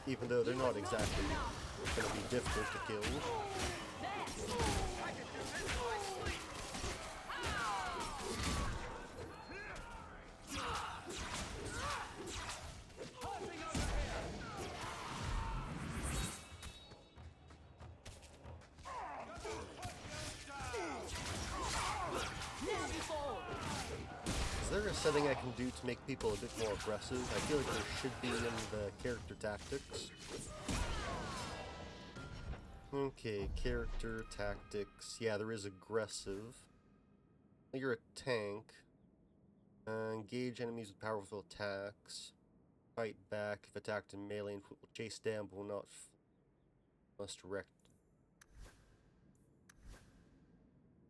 [SPEAKER 1] Even though they're not exactly going to be difficult to kill. Is there a setting I can do to make people a bit more aggressive? I feel like there should be in the character tactics. Okay, character tactics. Yeah, there is aggressive. You're a tank. Engage enemies with powerful attacks. Fight back if attacked in melee and will chase down but will not must direct.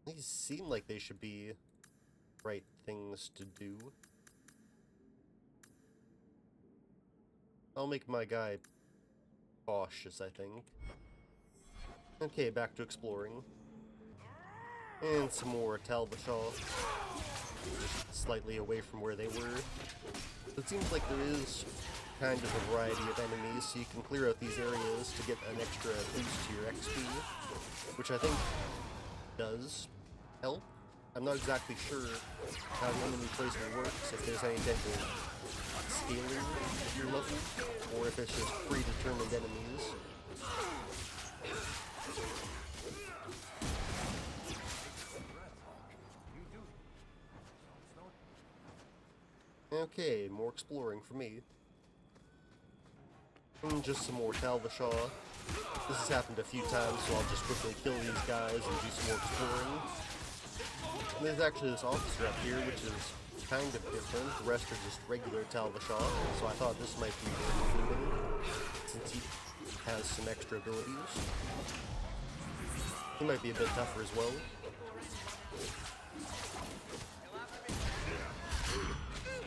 [SPEAKER 1] These seem like they should be right things to do. I'll make my guy cautious, I think. Okay, back to exploring. And some more Talbashal. Just slightly away from where they were. It seems like there is kind of a variety of enemies, so you can clear out these areas to get an extra boost to your XP, which I think does help. I'm not exactly sure how the enemy placement works, if there's any type of scaling of your level, or if it's just predetermined enemies. Okay, more exploring for me. And just some more Talbashal. This has happened a few times, so I'll just quickly kill these guys and do some more exploring. And there's actually this officer up here, which is kind of different. The rest are just regular Talbashal, so I thought this might be worth including, since he has some extra abilities. He might be a bit tougher as well.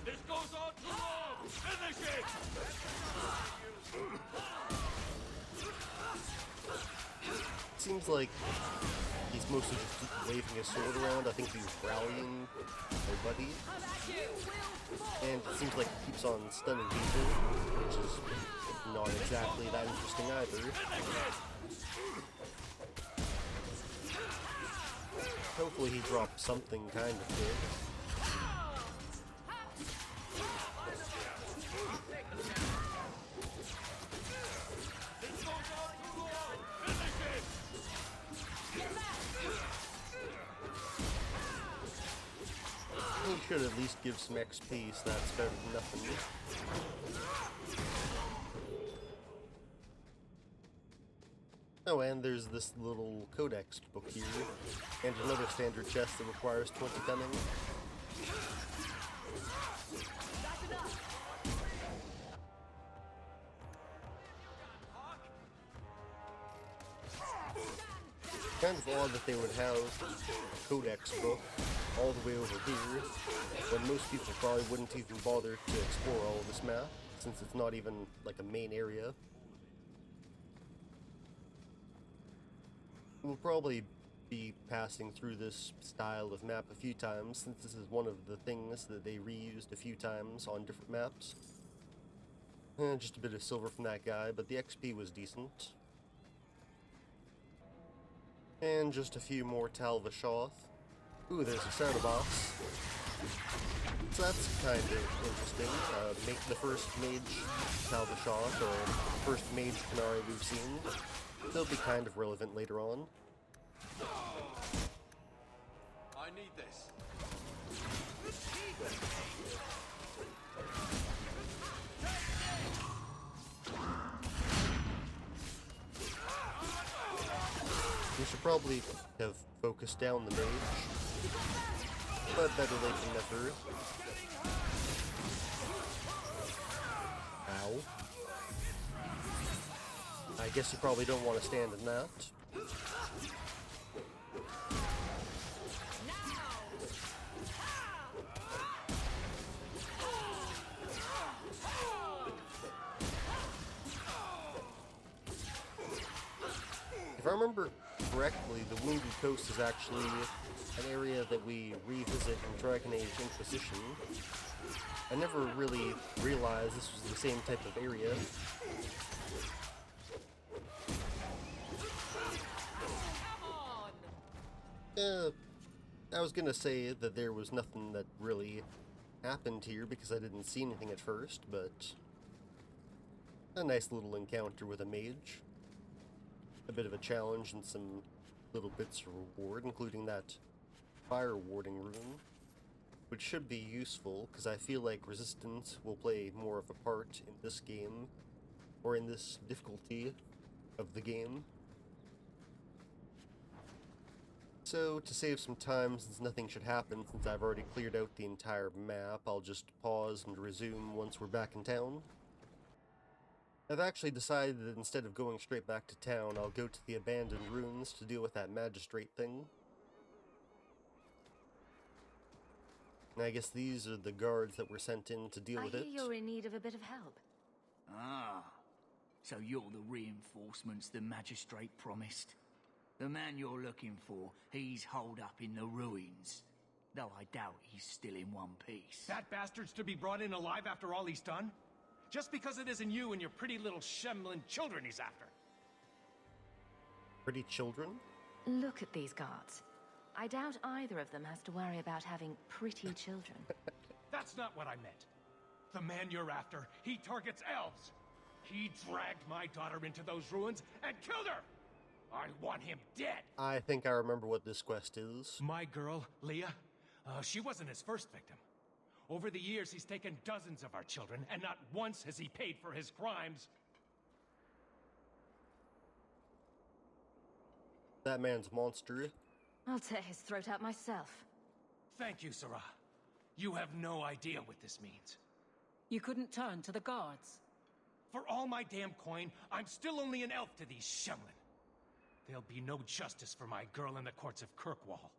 [SPEAKER 15] This goes on too long! Finish it!
[SPEAKER 1] Seems like he's mostly just waving his sword around. I think he's rallying everybody. And it seems like he keeps on stunning people, which is not exactly that interesting either. Hopefully he drops something kind of good. He should at least give some XP, so that's better than nothing. Oh, and there's this little codex book here, and another standard chest that requires 20 cunning. Kind of odd that they would have a codex book all the way over here, when most people probably wouldn't even bother to explore all of this map, since it's not even like a main area. We'll probably be passing through this style of map a few times, since this is one of the things that they reused a few times on different maps. Just a bit of silver from that guy, but the XP was decent. And just a few more Talvashoth. Ooh, there's a starter boss. So that's kind of interesting. Make the first mage Talvashoth, or first mage Canary we've seen. They'll be kind of relevant later on.
[SPEAKER 15] I need this.
[SPEAKER 1] probably have focused down the mage, but better late than never. Ow. I guess you probably don't want to stand in that. If I remember correctly, the Wounded Coast is actually an area that we revisit in Dragon Age Inquisition. I never really realized this was the same type of area. I was gonna say that there was nothing that really happened here because I didn't see anything at first, but a nice little encounter with a mage. A bit of a challenge and some little bits of reward, including that fire warding rune, which should be useful because I feel like resistance will play more of a part in this game, or in this difficulty of the game. So, to save some time, since nothing should happen since I've already cleared out the entire map, I'll just pause and resume once we're back in town. I've actually decided that instead of going straight back to town, I'll go to the abandoned ruins to deal with that magistrate thing. And I guess these are the guards that were sent in to deal with it.
[SPEAKER 2] I hear you're in need of a bit of help.
[SPEAKER 5] Ah, so you're the reinforcements the magistrate promised. The man you're looking for, he's holed up in the ruins. Though I doubt he's still in one piece.
[SPEAKER 16] That bastard's to be brought in alive after all he's done? Just because it isn't you and your pretty little Shemlin children he's after.
[SPEAKER 1] Pretty children?
[SPEAKER 2] Look at these guards. I doubt either of them has to worry about having pretty children.
[SPEAKER 16] That's not what I meant. The man you're after, he targets elves. He dragged my daughter into those ruins and killed her! I want him dead!
[SPEAKER 1] I think I remember what this quest is.
[SPEAKER 16] My girl, Leah, she wasn't his first victim. Over the years, he's taken dozens of our children, and not once has he paid for his crimes.
[SPEAKER 1] That man's a monster.
[SPEAKER 2] I'll tear his throat out myself.
[SPEAKER 16] Thank you, Sarah. You have no idea what this means.
[SPEAKER 6] You couldn't turn to the guards.
[SPEAKER 16] For all my damn coin, I'm still only an elf to these Shemlin. There'll be no justice for my girl in the courts of Kirkwall.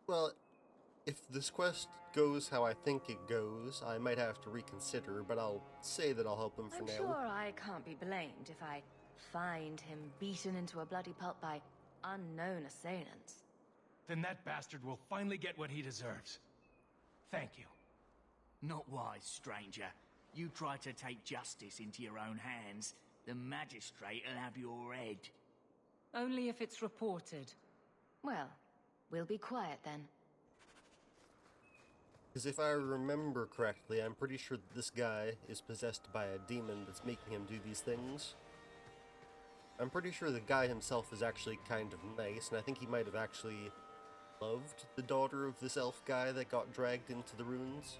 [SPEAKER 1] Well, if this quest goes how I think it goes, I might have to reconsider, but I'll say that I'll help him for now.
[SPEAKER 2] I'm sure I can't be blamed if I find him beaten into a bloody pulp by unknown assailants.
[SPEAKER 16] Then that bastard will finally get what he deserves. Thank you.
[SPEAKER 5] Not wise, stranger. You try to take justice into your own hands, the magistrate'll have your head.
[SPEAKER 6] Only if it's reported.
[SPEAKER 2] Well, we'll be quiet then.
[SPEAKER 1] Because if I remember correctly, I'm pretty sure that this guy is possessed by a demon that's making him do these things. I'm pretty sure the guy himself is actually kind of nice, and I think he might have actually loved the daughter of this elf guy that got dragged into the ruins.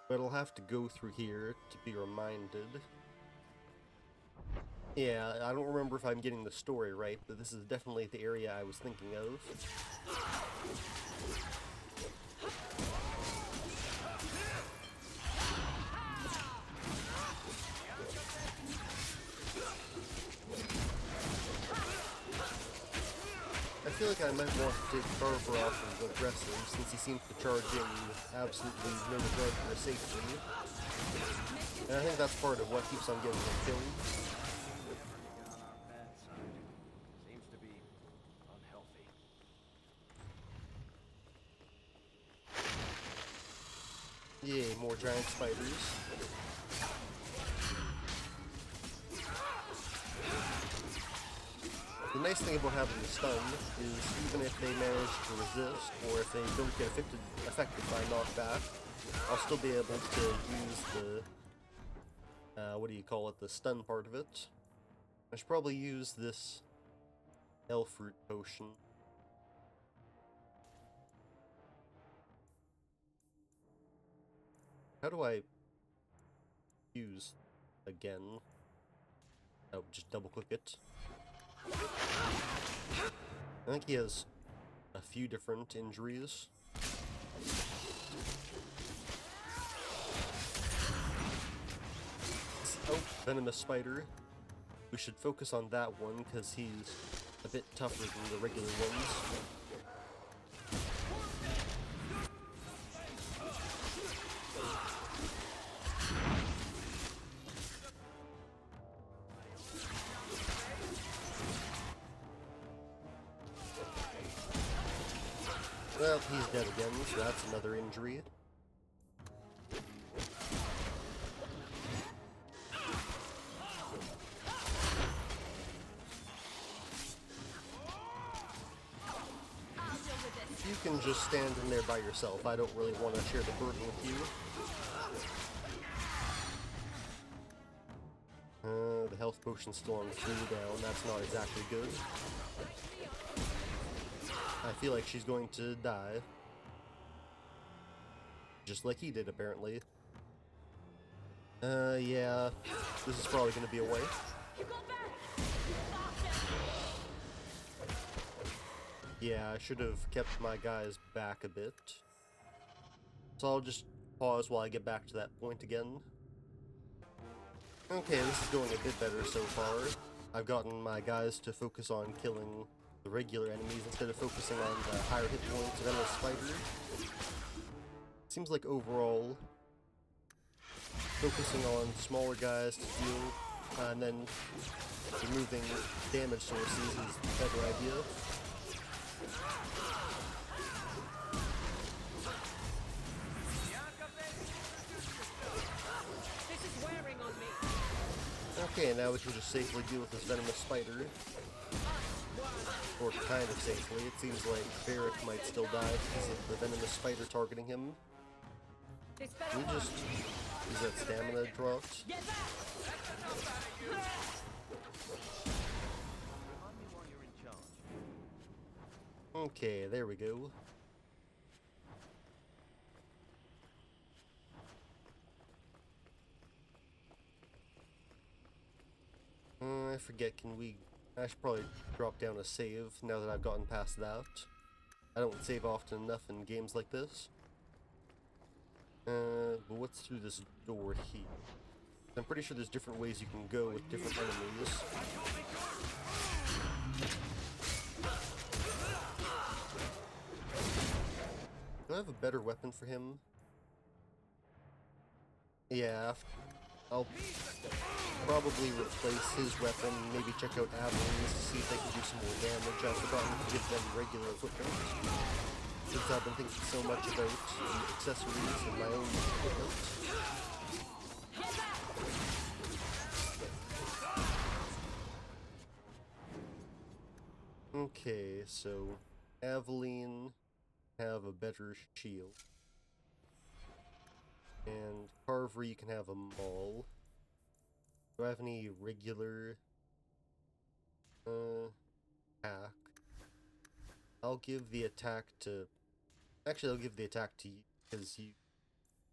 [SPEAKER 1] But I'll have to go through here to be reminded. Yeah, I don't remember if I'm getting the story right, but this is definitely the area I was thinking of. I feel like I might want to take Barbara off of aggressive, since he seems to charge in with absolutely no regard for safety. And I think that's part of what keeps on getting him killed.
[SPEAKER 15] Seems to be unhealthy.
[SPEAKER 1] Yay, more giant spiders. The nice thing about having the stun is even if they manage to resist, or if they don't get affected by knockback, I'll still be able to use the, what do you call it, the stun part of it. I should probably use this elf fruit potion. How do I... use again. Oh, just double click it. I think he has a few different injuries. Oh, venomous spider. We should focus on that one because he's a bit tougher than the regular ones. Well, he's dead again, so that's another injury. You can just stand in there by yourself. I don't really want to share the burden with you. The health potion's still on cooldown. That's not exactly good. I feel like she's going to die. Just like he did, apparently. Yeah. This is probably going to be a way. Yeah, I should have kept my guys back a bit. So I'll just pause while I get back to that point again. Okay, this is going a bit better so far. I've gotten my guys to focus on killing the regular enemies instead of focusing on the higher hit points of venomous spider. Seems like overall, focusing on smaller guys to heal, and then removing damage sources is a better idea.
[SPEAKER 8] This is wearing on me.
[SPEAKER 1] Okay, now we can just safely deal with this venomous spider. Or kind of safely. It seems like Barrick might still die because of the venomous spider targeting him. Can we just use that stamina dropped? Okay, there we go. I forget, can we... I should probably drop down a save now that I've gotten past that. I don't save often enough in games like this. But what's through this door here? I'm pretty sure there's different ways you can go with different enemies. Do I have a better weapon for him? Yeah, I'll probably replace his weapon, maybe check out Avalon's to see if they can do some more damage. I've forgotten to give them regular equipment, since I've been thinking so much about the accessories and my own equipment. Okay, so Aveline have a better shield. And Carver, you can have a maul. Do I have any regular attack? I'll give the attack to... Actually, I'll give the attack to you, because you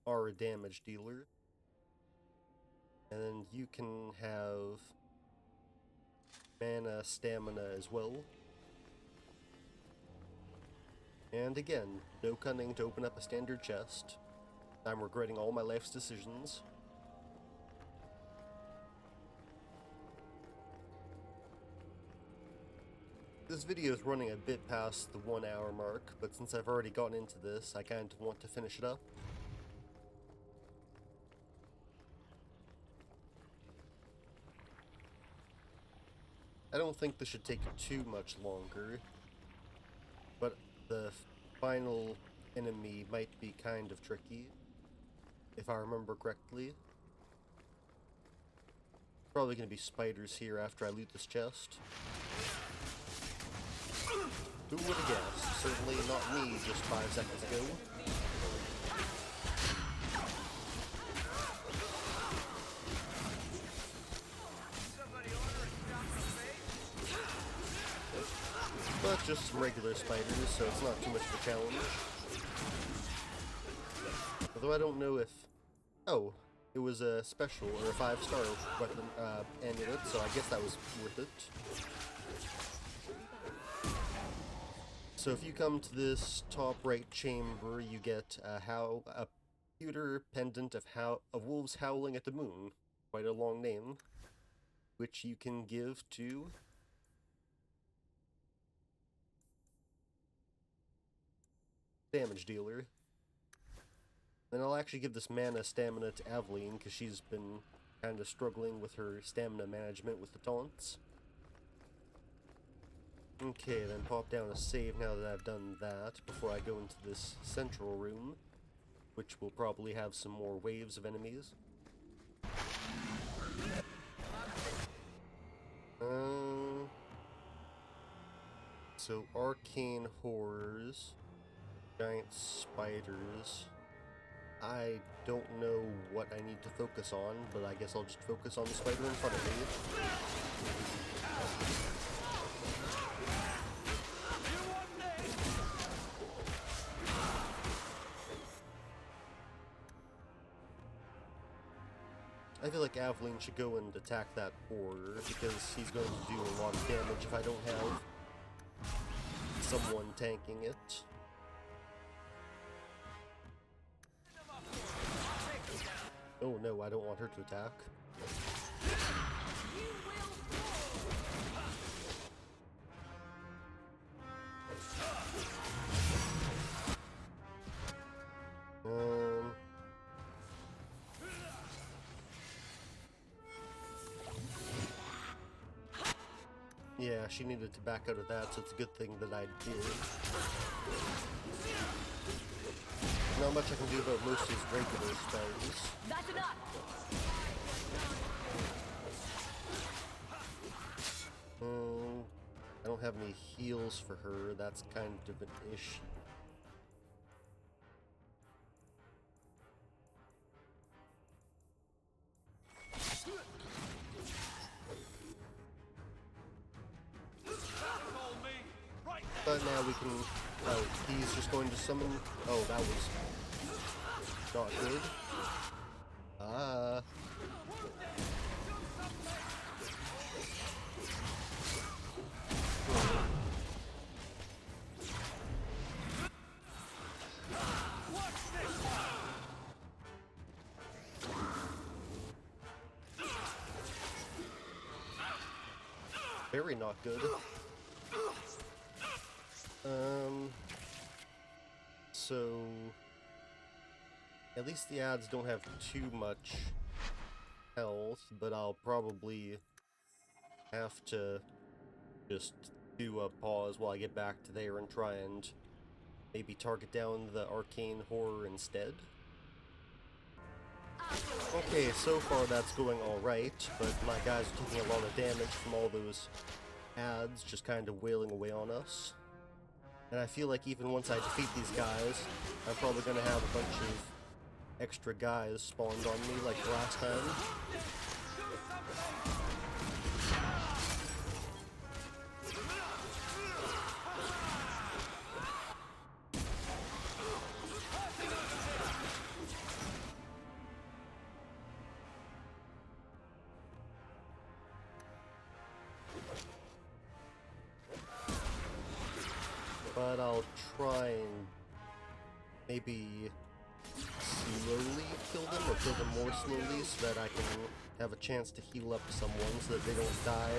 [SPEAKER 1] are a damage dealer. And then you can have mana, stamina as well. And again, no cunning to open up a standard chest. I'm regretting all my life's decisions. This video is running a bit past the 1 hour mark, but since I've already gotten into this, I kind of want to finish it up. I don't think this should take too much longer, but the final enemy might be kind of tricky, if I remember correctly. Probably gonna be spiders here after I loot this chest. Who would have guessed? Certainly not me just 5 seconds ago. But just some regular spiders, so it's not too much of a challenge. Although I don't know if... Oh, it was a special, or a 5-star weapon amulet, so I guess that was worth it. So if you come to this top right chamber, you get a pewter pendant of wolves howling at the moon. Quite a long name, which you can give to damage dealer. Then I'll actually give this mana stamina to Aveline, because she's been kind of struggling with her stamina management with the taunts. Okay, then pop down a save now that I've done that, before I go into this central room, which will probably have some more waves of enemies. So arcane horrors, giant spiders. I don't know what I need to focus on, but I guess I'll just focus on the spider in front of me. I feel like Aveline should go and attack that boar, because he's going to do a lot of damage if I don't have someone tanking it. Oh no, I don't want her to attack. Yeah, she needed to back out of that, so it's a good thing that I did. Not much I can do about most of these regular spells.
[SPEAKER 2] That's enough.
[SPEAKER 1] I don't have any heals for her, that's kind of an issue. But now we can... Oh, he's just going to summon... Oh, that was... not good. Very not good. So... At least the ads don't have too much health, but I'll probably have to just do a pause while I get back to there and try and maybe target down the arcane horror instead. Okay, so far that's going alright, but my guys are taking a lot of damage from all those ads just kind of wailing away on us. And I feel like even once I defeat these guys, I'm probably going to have a bunch of extra guys spawned on me like last time. But I'll try and maybe slowly kill them, or kill them more slowly, so that I can have a chance to heal up someone so that they don't die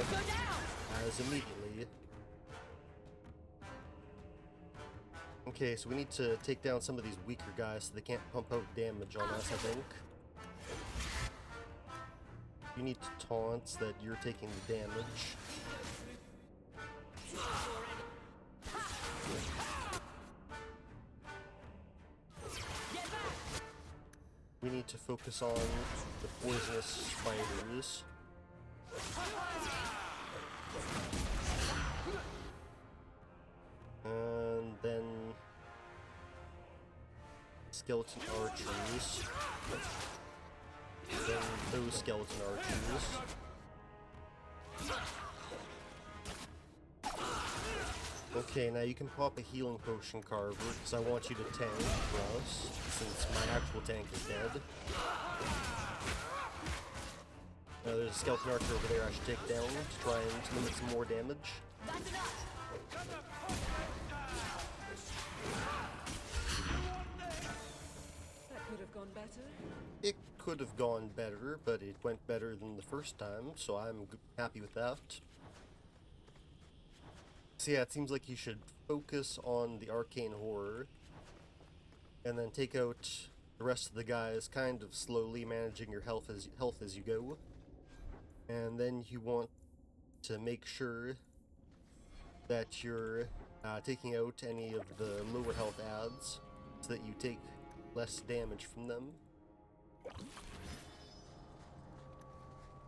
[SPEAKER 1] as immediately. Okay, so we need to take down some of these weaker guys so they can't pump out damage on us, I think. You need to taunt so that you're taking the damage. We need to focus on the poisonous spiders. And then skeleton archers. Then those skeleton archers. Okay, now you can pop a healing potion, Carver, because I want you to tank for us, since my actual tank is dead. There's a skeleton archer over there I should take down to try and limit some more damage.
[SPEAKER 8] That's enough!
[SPEAKER 6] That could have gone better.
[SPEAKER 1] It could have gone better, but it went better than the first time, so I'm happy with that. So yeah, it seems like you should focus on the arcane horror, and then take out the rest of the guys kind of slowly, managing your health as you go. And then you want to make sure that you're taking out any of the lower health adds, so that you take less damage from them.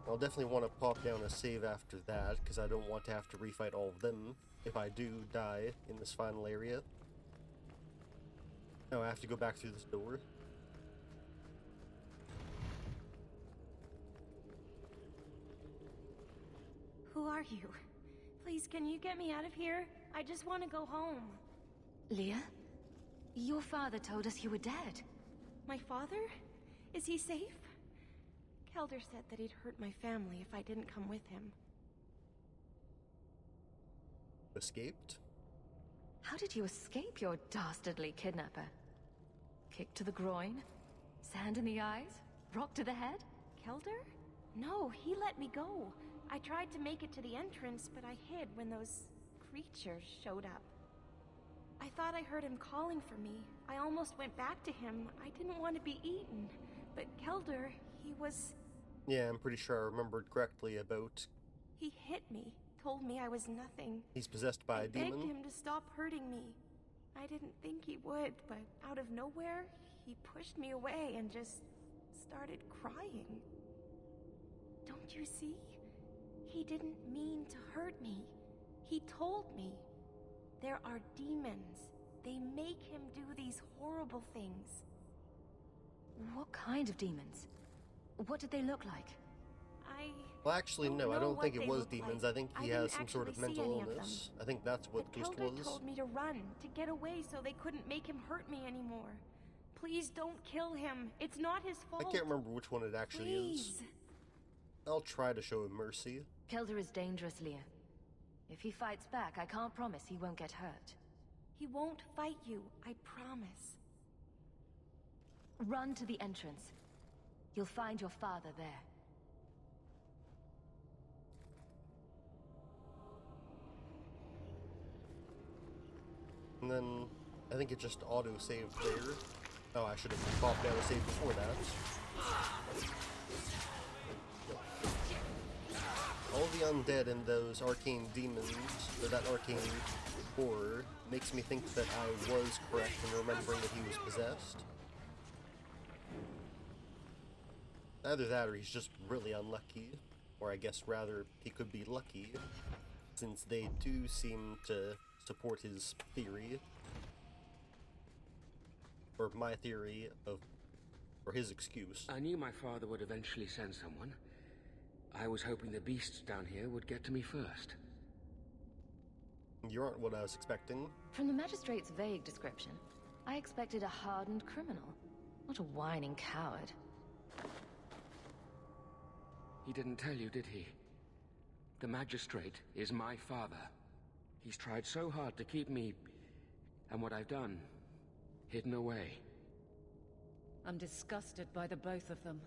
[SPEAKER 1] I'll definitely want to pop down a save after that, because I don't want to have to refight all of them if I do die in this final area. Now I have to go back through this door.
[SPEAKER 2] Who are you? Please, can you get me out of here? I just want to go home. Leah? Your father told us you were dead. My father? Is he safe? Kelder said that he'd hurt my family if I didn't come with him.
[SPEAKER 1] Escaped?
[SPEAKER 2] How did you escape your dastardly kidnapper? Kick to the groin? Sand in the eyes? Rock to the head? Kelder? No, he let me go. I tried to make it to the entrance, but I hid when those creatures showed up. I thought I heard him calling for me. I almost went back to him. I didn't want to be eaten. But Kelder, he was...
[SPEAKER 1] Yeah, I'm pretty sure I remembered correctly about...
[SPEAKER 2] He hit me, told me I was nothing.
[SPEAKER 1] He's possessed by a demon.
[SPEAKER 2] I begged him to stop hurting me. I didn't think he would, but out of nowhere, he pushed me away and just started crying. Don't you see? He didn't mean to hurt me. He told me. There are demons. They make him do these horrible things. What kind of demons? What did they look like?
[SPEAKER 1] Well, actually, no, I don't think it was demons.
[SPEAKER 2] Like.
[SPEAKER 1] I think he has some sort of mental illness. I think that's what Ghost was.
[SPEAKER 2] Kelder told me to run, to get away so they couldn't make him hurt me anymore. Please don't kill him. It's not his fault.
[SPEAKER 1] I can't remember which one it actually is. I'll try to show him mercy.
[SPEAKER 2] Kelder is dangerous, Leah. If he fights back, I can't promise he won't get hurt. He won't fight you, I promise. Run to the entrance. You'll find your father there.
[SPEAKER 1] And then, I think it just auto-saved there. Oh, I should have popped down a save before that. All the undead and those arcane demons, or that arcane horror, makes me think that I was correct in remembering that he was possessed. Either that or he's just really unlucky. Or I guess rather, he could be lucky, since they do seem to support his theory. Or my theory of... or his excuse.
[SPEAKER 17] I knew my father would eventually send someone. I was hoping the beasts down here would get to me first.
[SPEAKER 1] You aren't what I was expecting.
[SPEAKER 2] From the magistrate's vague description, I expected a hardened criminal, not a whining coward.
[SPEAKER 17] He didn't tell you, did he? The magistrate is my father. He's tried so hard to keep me, and what I've done, hidden away.
[SPEAKER 6] I'm disgusted by the both of them.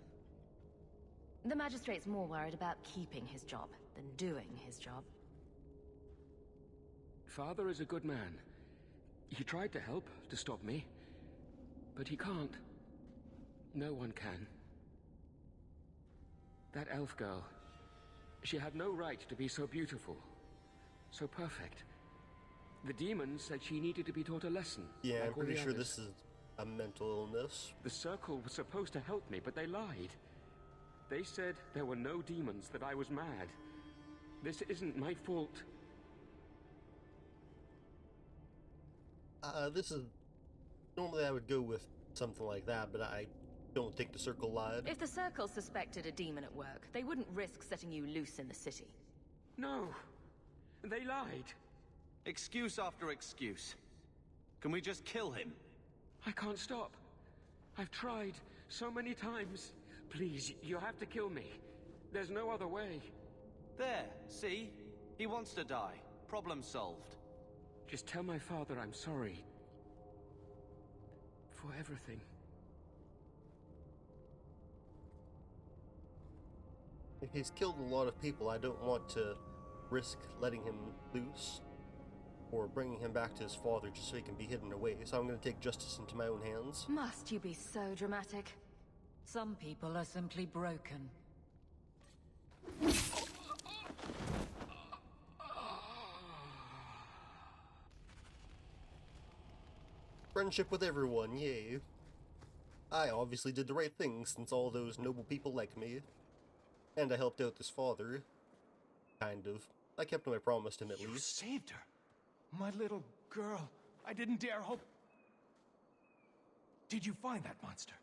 [SPEAKER 2] The magistrate's more worried about keeping his job than doing his job.
[SPEAKER 17] Father is a good man. He tried to help, to stop me. But he can't. No one can. That elf girl, she had no right to be so beautiful. So perfect. The demons said she needed to be taught a lesson.
[SPEAKER 1] Yeah,
[SPEAKER 17] like
[SPEAKER 1] I'm pretty sure
[SPEAKER 17] others.
[SPEAKER 1] this is a mental illness.
[SPEAKER 17] The Circle was supposed to help me, but they lied. They said there were no demons, that I was mad. This isn't my fault.
[SPEAKER 1] This is... Normally I would go with something like that, but I don't think the Circle lied.
[SPEAKER 2] If the Circle suspected a demon at work, they wouldn't risk setting you loose in the city.
[SPEAKER 17] No. They lied.
[SPEAKER 4] Excuse after excuse. Can we just kill him?
[SPEAKER 17] I can't stop. I've tried so many times. Please, you have to kill me. There's no other way.
[SPEAKER 4] There, see? He wants to die. Problem solved.
[SPEAKER 17] Just tell my father I'm sorry. For everything.
[SPEAKER 1] If he's killed a lot of people, I don't want to risk letting him loose or bringing him back to his father just so he can be hidden away, so I'm going to take justice into my own hands.
[SPEAKER 2] Must you be so dramatic?
[SPEAKER 6] Some people are simply broken.
[SPEAKER 1] Friendship with everyone, yay. I obviously did the right thing since all those noble people like me. And I helped out this father. Kind of. I kept my promise to him at least.
[SPEAKER 16] You saved her. My little girl. I didn't dare hope. Did you find that monster?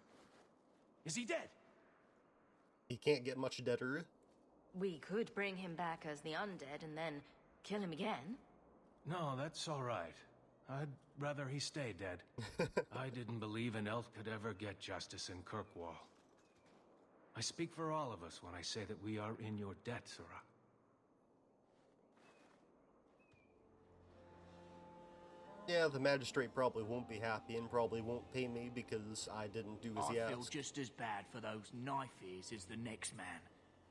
[SPEAKER 16] Is he dead?
[SPEAKER 1] He can't get much deader.
[SPEAKER 2] We could bring him back as the undead and then kill him again.
[SPEAKER 16] No, that's all right. I'd rather he stay dead. I didn't believe an elf could ever get justice in Kirkwall. I speak for all of us when I say that we are in your debt, Sirrah.
[SPEAKER 1] Yeah, the magistrate probably won't be happy and probably won't pay me because I didn't do as he asked.
[SPEAKER 5] I feel just as bad for those knife ears as the next man.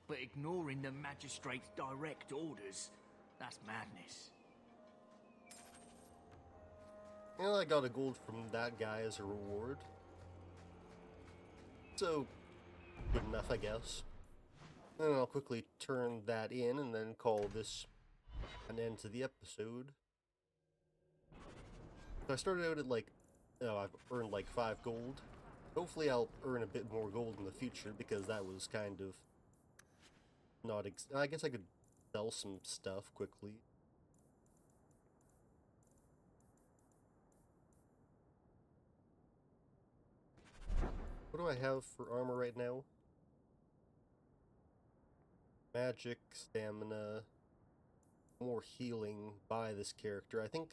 [SPEAKER 5] But ignoring the magistrate's direct orders, that's madness.
[SPEAKER 1] Well, I got a gold from that guy as a reward. So, good enough, I guess. And I'll quickly turn that in and then call this an end to the episode. So I started out at like, I've earned like 5 gold. Hopefully I'll earn a bit more gold in the future because that was kind of not I guess I could sell some stuff quickly. What do I have for armor right now? Magic, stamina, more healing by this character. I think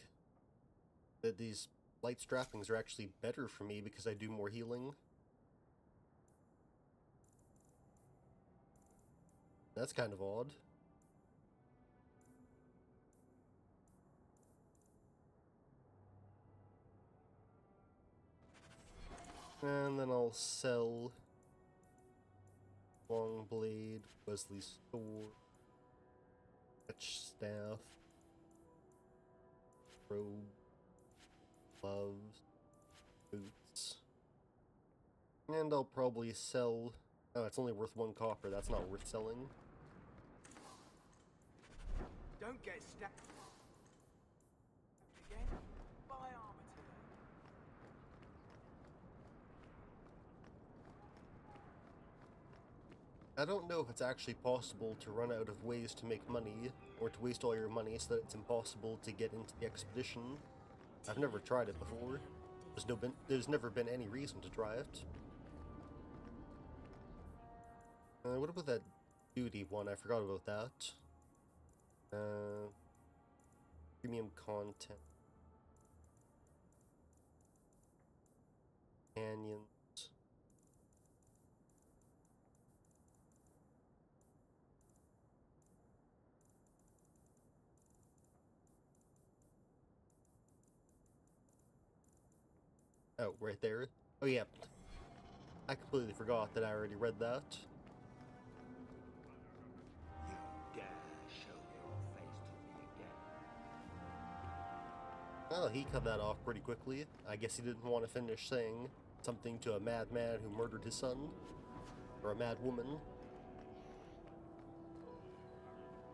[SPEAKER 1] that these light strappings are actually better for me because I do more healing. That's kind of odd. And then I'll sell long blade, Wesley's sword, fetch staff, robe, gloves, boots, and I'll probably sell. Oh, it's only worth 1 copper. That's not worth selling.
[SPEAKER 3] Don't get stuck again. Buy armor today.
[SPEAKER 1] I don't know if it's actually possible to run out of ways to make money, or to waste all your money so that it's impossible to get into the expedition. I've never tried it before. There's never been any reason to try it. What about that duty one? I forgot about that. Premium content. Canyons. Oh, right there. Oh, yeah. I completely forgot that I already read that. Well, he cut that off pretty quickly. I guess he didn't want to finish saying something to a madman who murdered his son. Or a mad woman.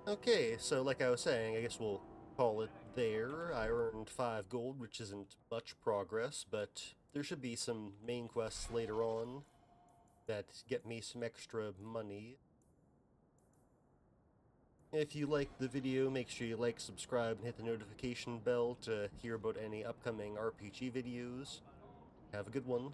[SPEAKER 1] Okay, so like I was saying, I guess we'll call it there. I earned 5 gold, which isn't much progress, but there should be some main quests later on that get me some extra money. If you liked the video, make sure you like, subscribe, and hit the notification bell to hear about any upcoming RPG videos. Have a good one.